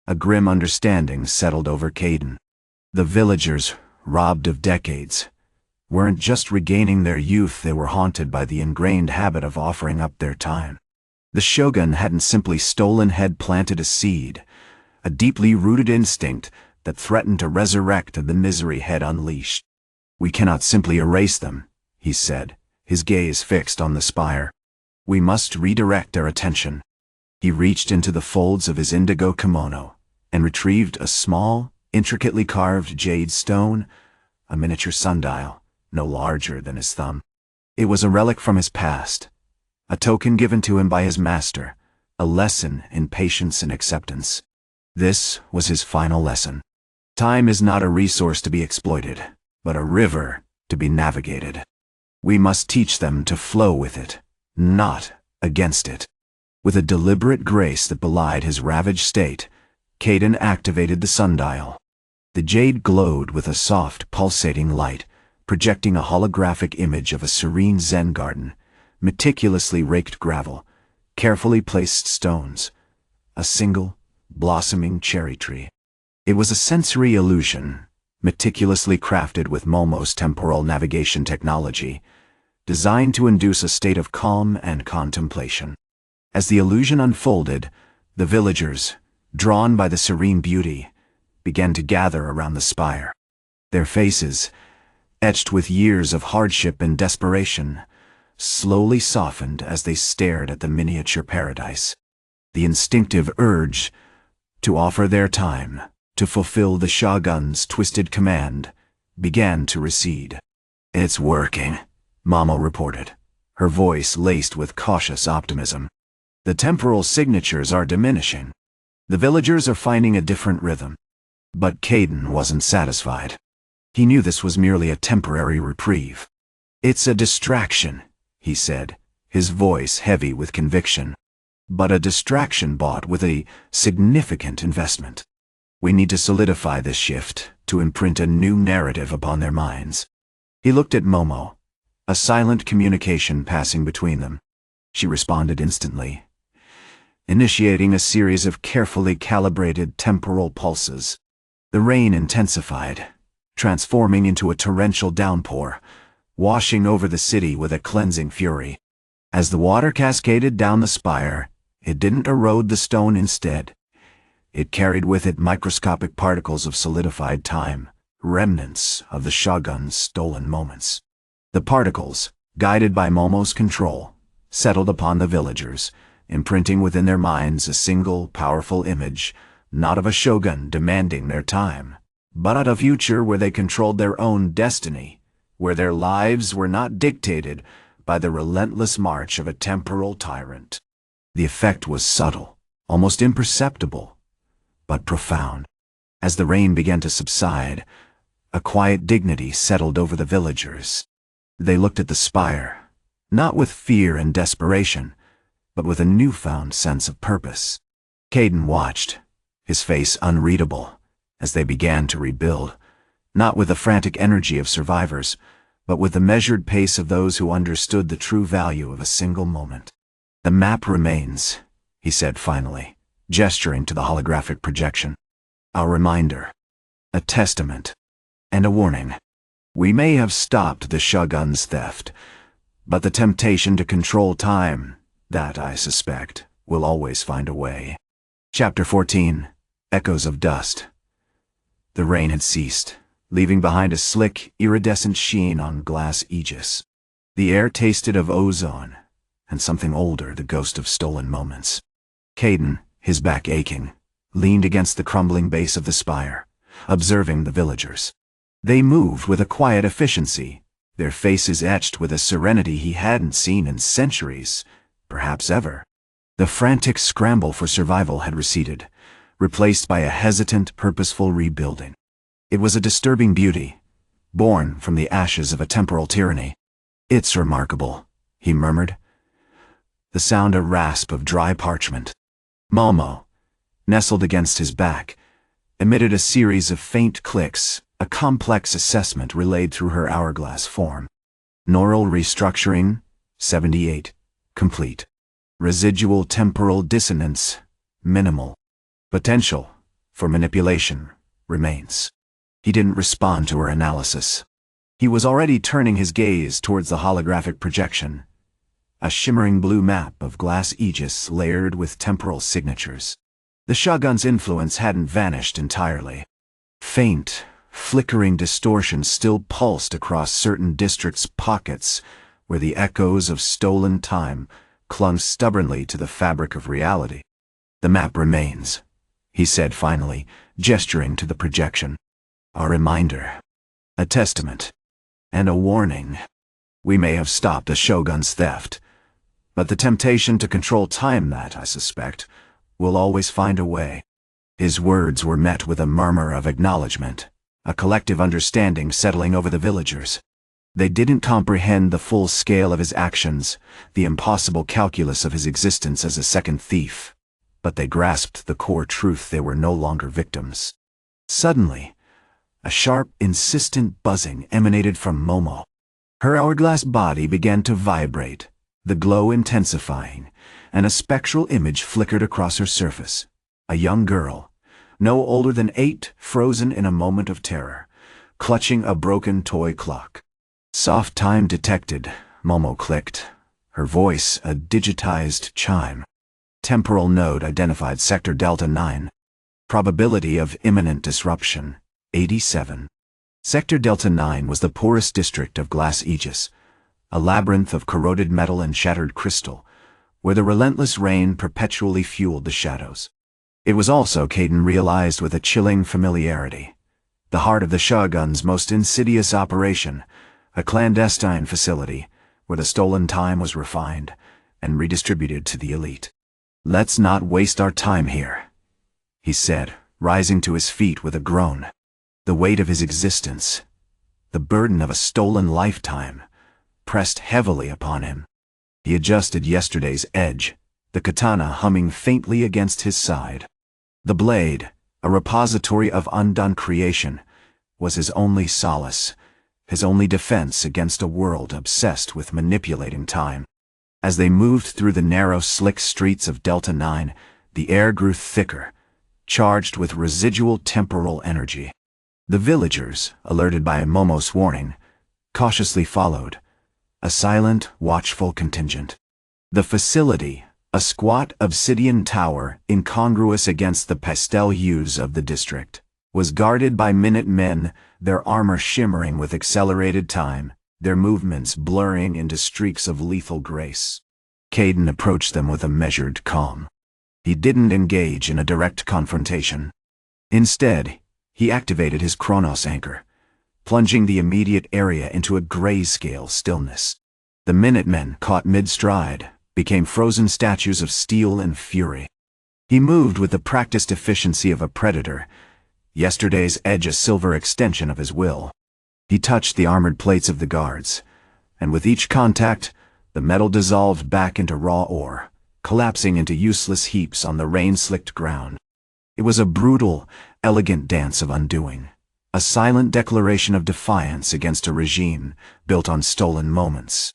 A grim understanding settled over Kaden. The villagers, robbed of decades, weren't just regaining their youth, they were haunted by the ingrained habit of offering up their time. The shogun hadn't simply stolen, had planted a seed, a deeply rooted instinct that threatened to resurrect the misery had unleashed. "We cannot simply erase them," he said, his gaze fixed on the spire. "We must redirect our attention." He reached into the folds of his indigo kimono and retrieved a small, intricately carved jade stone, a miniature sundial, no larger than his thumb. It was a relic from his past, a token given to him by his master, a lesson in patience and acceptance. This was his final lesson. Time is not a resource to be exploited, but a river to be navigated. We must teach them to flow with it, not against it. With a deliberate grace that belied his ravaged state, Kaden activated the sundial. The jade glowed with a soft, pulsating light, projecting a holographic image of a serene Zen garden, meticulously raked gravel, carefully placed stones, a single, blossoming cherry tree. It was a sensory illusion, meticulously crafted with Momo's temporal navigation technology, designed to induce a state of calm and contemplation. As the illusion unfolded, the villagers, drawn by the serene beauty, began to gather around the spire. Their faces, etched with years of hardship and desperation, slowly softened as they stared at the miniature paradise. The instinctive urge to offer their time, to fulfill the Shogun's twisted command, began to recede. "It's working," Momo reported, her voice laced with cautious optimism. "The temporal signatures are diminishing. The villagers are finding a different rhythm." But Kaden wasn't satisfied. He knew this was merely a temporary reprieve. "It's a distraction," he said, his voice heavy with conviction. "But a distraction bought with a significant investment. We need to solidify this shift, to imprint a new narrative upon their minds." He looked at Momo, a silent communication passing between them. She responded instantly, initiating a series of carefully calibrated temporal pulses. The rain intensified, transforming into a torrential downpour, washing over the city with a cleansing fury. As the water cascaded down the spire, it didn't erode the stone instead. It carried with it microscopic particles of solidified time, remnants of the Shogun's stolen moments. The particles, guided by Momo's control, settled upon the villagers, imprinting within their minds a single, powerful image, not of a shogun demanding their time, but of a future where they controlled their own destiny, where their lives were not dictated by the relentless march of a temporal tyrant. The effect was subtle, almost imperceptible, but profound. As the rain began to subside, a quiet dignity settled over the villagers. They looked at the spire, not with fear and desperation, but with a newfound sense of purpose. Kaden watched, his face unreadable, as they began to rebuild, not with the frantic energy of survivors, but with the measured pace of those who understood the true value of a single moment. "The map remains," he said finally, gesturing to the holographic projection. "A reminder, a testament, and a warning. We may have stopped the Shogun's theft, but the temptation to control time, that, I suspect, will always find a way." Chapter 14. Echoes of Dust. The rain had ceased, leaving behind a slick, iridescent sheen on Glass-Aegis. The air tasted of ozone, and something older, the ghost of stolen moments. Kaden, his back aching, leaned against the crumbling base of the spire, observing the villagers. They moved with a quiet efficiency, their faces etched with a serenity he hadn't seen in centuries, perhaps ever. The frantic scramble for survival had receded, replaced by a hesitant, purposeful rebuilding. It was a disturbing beauty, born from the ashes of a temporal tyranny. "It's remarkable," he murmured, the sound a rasp of dry parchment. Momo, nestled against his back, emitted a series of faint clicks, a complex assessment relayed through her hourglass form. Neural restructuring, 78, complete. Residual temporal dissonance, minimal. Potential for manipulation remains. He didn't respond to her analysis. He was already turning his gaze towards the holographic projection, a shimmering blue map of Glass-Aegis layered with temporal signatures. The Shogun's influence hadn't vanished entirely. Faint, flickering distortions still pulsed across certain districts' pockets where the echoes of stolen time clung stubbornly to the fabric of reality. "The map remains," he said finally, gesturing to the projection. A reminder, a testament, and a warning. We may have stopped a shogun's theft, but the temptation to control time that, I suspect, will always find a way. His words were met with a murmur of acknowledgement, a collective understanding settling over the villagers. They didn't comprehend the full scale of his actions, the impossible calculus of his existence as a second thief, but they grasped the core truth: they were no longer victims. Suddenly, a sharp, insistent buzzing emanated from Momo. Her hourglass body began to vibrate, the glow intensifying, and a spectral image flickered across her surface. A young girl, no older than 8, frozen in a moment of terror, clutching a broken toy clock. Soft time detected, Momo clicked, her voice a digitized chime. Temporal node identified Sector Delta 9. Probability of imminent disruption, 87. Sector Delta 9 was the poorest district of Glass-Aegis, a labyrinth of corroded metal and shattered crystal, where the relentless rain perpetually fueled the shadows. It was also, Kaden realized with a chilling familiarity, the heart of the Shogun's most insidious operation, a clandestine facility where the stolen time was refined and redistributed to the elite. "Let's not waste our time here," he said, rising to his feet with a groan. The weight of his existence, the burden of a stolen lifetime, pressed heavily upon him. He adjusted yesterday's edge, the katana humming faintly against his side. The blade, a repository of undone creation, was his only solace, his only defense against a world obsessed with manipulating time. As they moved through the narrow, slick streets of Delta 9, the air grew thicker, charged with residual temporal energy. The villagers, alerted by Momo's warning, cautiously followed, a silent, watchful contingent. The facility, a squat obsidian tower incongruous against the pastel hues of the district, was guarded by Minutemen, their armor shimmering with accelerated time, their movements blurring into streaks of lethal grace. Kaden approached them with a measured calm. He didn't engage in a direct confrontation. Instead, he activated his Chronos-Anchor, plunging the immediate area into a grayscale stillness. The Minutemen, caught mid-stride, became frozen statues of steel and fury. He moved with the practiced efficiency of a predator, yesterday's edge a silver extension of his will. He touched the armored plates of the guards, and with each contact, the metal dissolved back into raw ore, collapsing into useless heaps on the rain-slicked ground. It was a brutal, elegant dance of undoing, a silent declaration of defiance against a regime built on stolen moments.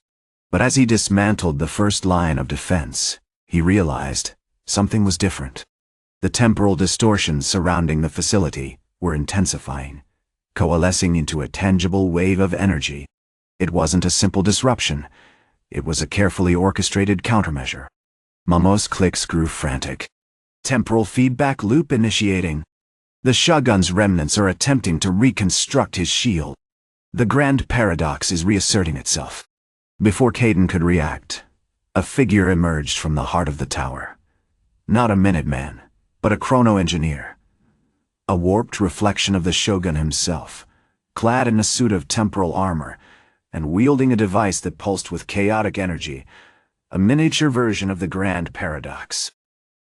But as he dismantled the first line of defense, he realized something was different. The temporal distortions surrounding the facility were intensifying, coalescing into a tangible wave of energy. It wasn't a simple disruption. It was a carefully orchestrated countermeasure. Momo's clicks grew frantic. Temporal feedback loop initiating. The Shogun's remnants are attempting to reconstruct his shield. The grand paradox is reasserting itself. Before Kaden could react, a figure emerged from the heart of the tower. Not a Minuteman, but a chrono-engineer. A warped reflection of the Shogun himself, clad in a suit of temporal armor, and wielding a device that pulsed with chaotic energy, a miniature version of the grand paradox.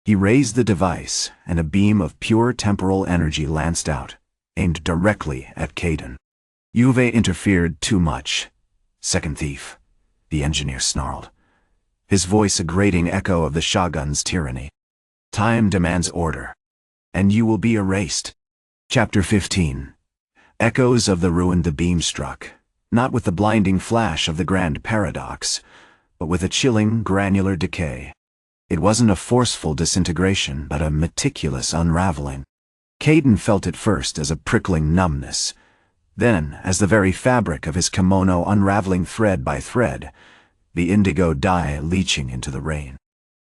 He raised the device, and a beam of pure temporal energy lanced out, aimed directly at Kaden. "You've interfered too much, second thief," the engineer snarled, his voice a grating echo of the Shogun's tyranny. "Time demands order, and you will be erased." Chapter 15. Echoes of the ruin. The beam struck, not with the blinding flash of the grand paradox, but with a chilling, granular decay. It wasn't a forceful disintegration, but a meticulous unraveling. Kaden felt it first as a prickling numbness, then as the very fabric of his kimono unraveling thread by thread, the indigo dye leaching into the rain.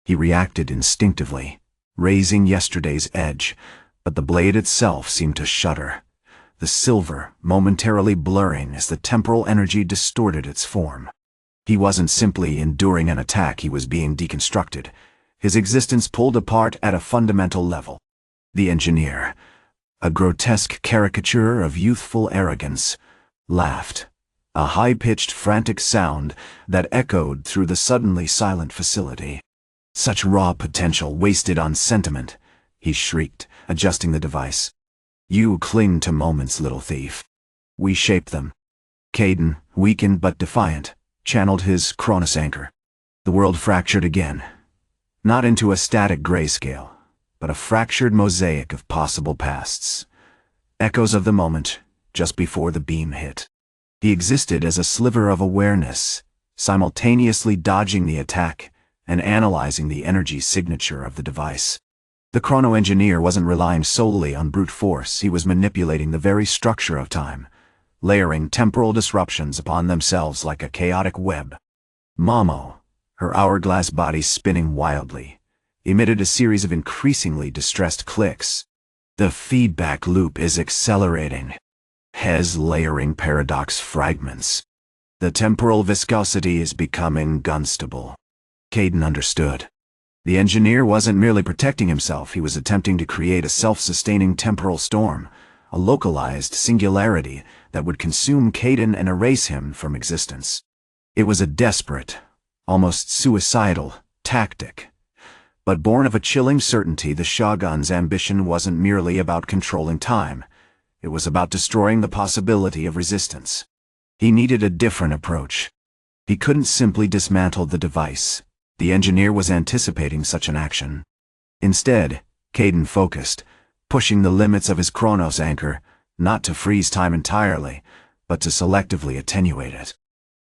He reacted instinctively, raising yesterday's edge, but the blade itself seemed to shudder, the silver momentarily blurring as the temporal energy distorted its form. He wasn't simply enduring an attack, he was being deconstructed, his existence pulled apart at a fundamental level. The engineer, a grotesque caricature of youthful arrogance, laughed, a high-pitched frantic sound that echoed through the suddenly silent facility. "Such raw potential wasted on sentiment," he shrieked, adjusting the device. "You cling to moments, little thief. We shape them." Kaden, weakened but defiant, channeled his Chronos-Anchor. The world fractured again, not into a static grayscale, but a fractured mosaic of possible pasts. Echoes of the moment, just before the beam hit. He existed as a sliver of awareness, simultaneously dodging the attack and analyzing the energy signature of the device. The chrono-engineer wasn't relying solely on brute force, he was manipulating the very structure of time, layering temporal disruptions upon themselves like a chaotic web. Mamo, her hourglass body spinning wildly, emitted a series of increasingly distressed clicks. The feedback loop is accelerating. Hes layering paradox fragments. The temporal viscosity is becoming gunstable. Kaden understood. The engineer wasn't merely protecting himself, he was attempting to create a self-sustaining temporal storm, a localized singularity that would consume Kaden and erase him from existence. It was a desperate, almost suicidal, tactic. But born of a chilling certainty, the Shogun's ambition wasn't merely about controlling time. It was about destroying the possibility of resistance. He needed a different approach. He couldn't simply dismantle the device. The engineer was anticipating such an action. Instead, Kaden focused, pushing the limits of his Chronos-Anchor, not to freeze time entirely, but to selectively attenuate it.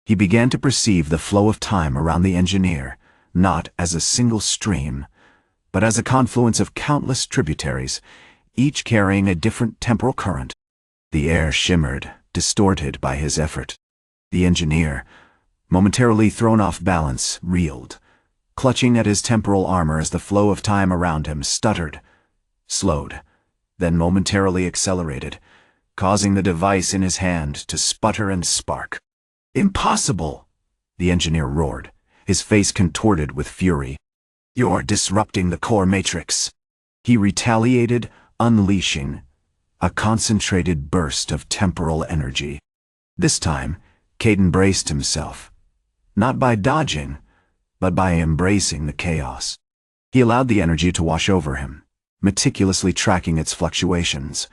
He began to perceive the flow of time around the engineer, not as a single stream, but as a confluence of countless tributaries, each carrying a different temporal current. The air shimmered, distorted by his effort. The engineer, momentarily thrown off balance, reeled, clutching at his temporal armor as the flow of time around him stuttered, slowed, then momentarily accelerated, causing the device in his hand to sputter and spark. "Impossible!" the engineer roared, his face contorted with fury. "You're disrupting the core matrix." He retaliated, unleashing a concentrated burst of temporal energy. This time, Kaden braced himself, not by dodging, but by embracing the chaos. He allowed the energy to wash over him, meticulously tracking its fluctuations,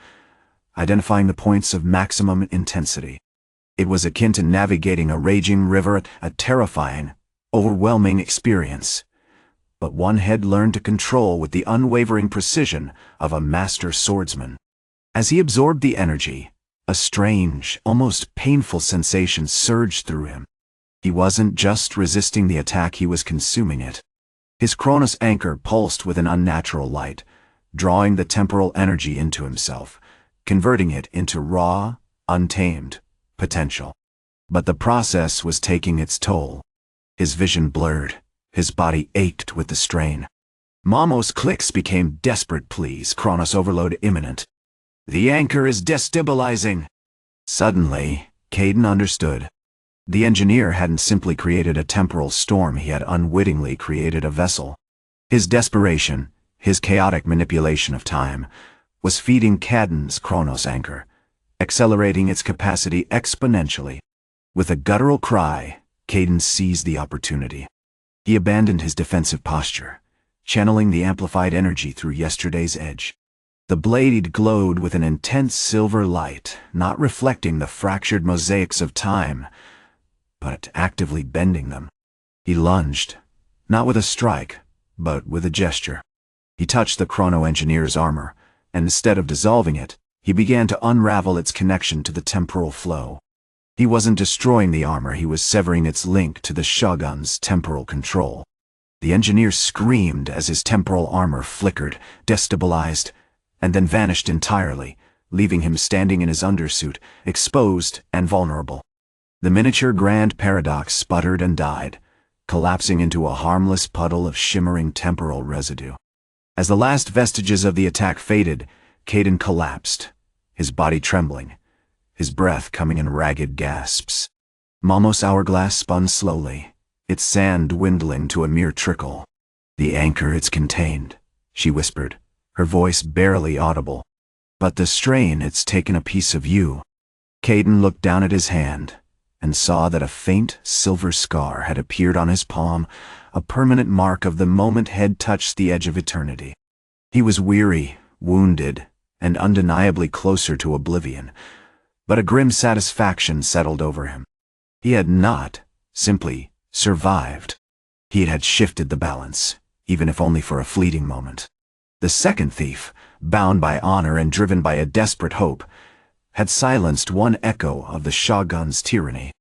identifying the points of maximum intensity. It was akin to navigating a raging river, a terrifying, overwhelming experience, but one had learned to control with the unwavering precision of a master swordsman. As he absorbed the energy, a strange, almost painful sensation surged through him. He wasn't just resisting the attack, he was consuming it. His Chronos-Anchor pulsed with an unnatural light, drawing the temporal energy into himself, converting it into raw, untamed potential. But the process was taking its toll. His vision blurred, his body ached with the strain. Mamo's clicks became desperate pleas, Chronos overload imminent. "The anchor is destabilizing." Suddenly, Kaden understood. The engineer hadn't simply created a temporal storm, he had unwittingly created a vessel. His desperation, his chaotic manipulation of time, was feeding Kaden's Chronos-Anchor, accelerating its capacity exponentially. With a guttural cry, Kaden seized the opportunity. He abandoned his defensive posture, channeling the amplified energy through yesterday's edge. The blade glowed with an intense silver light, not reflecting the fractured mosaics of time, but actively bending them. He lunged, not with a strike, but with a gesture. He touched the chrono-engineer's armor, and instead of dissolving it, he began to unravel its connection to the temporal flow. He wasn't destroying the armor, he was severing its link to the Shogun's temporal control. The engineer screamed as his temporal armor flickered, destabilized, and then vanished entirely, leaving him standing in his undersuit, exposed and vulnerable. The miniature grand paradox sputtered and died, collapsing into a harmless puddle of shimmering temporal residue. As the last vestiges of the attack faded, Kaden collapsed, his body trembling, his breath coming in ragged gasps. Mamo's hourglass spun slowly, its sand dwindling to a mere trickle. "The anchor, it's contained," she whispered, her voice barely audible. But the strain, it's taken a piece of you. Kaden looked down at his hand and saw that a faint silver scar had appeared on his palm, a permanent mark of the moment head touched the edge of eternity. He was weary, wounded, and undeniably closer to oblivion, but a grim satisfaction settled over him. He had not simply survived. He had shifted the balance, even if only for a fleeting moment. The second thief, bound by honor and driven by a desperate hope, had silenced one echo of the Shogun's tyranny.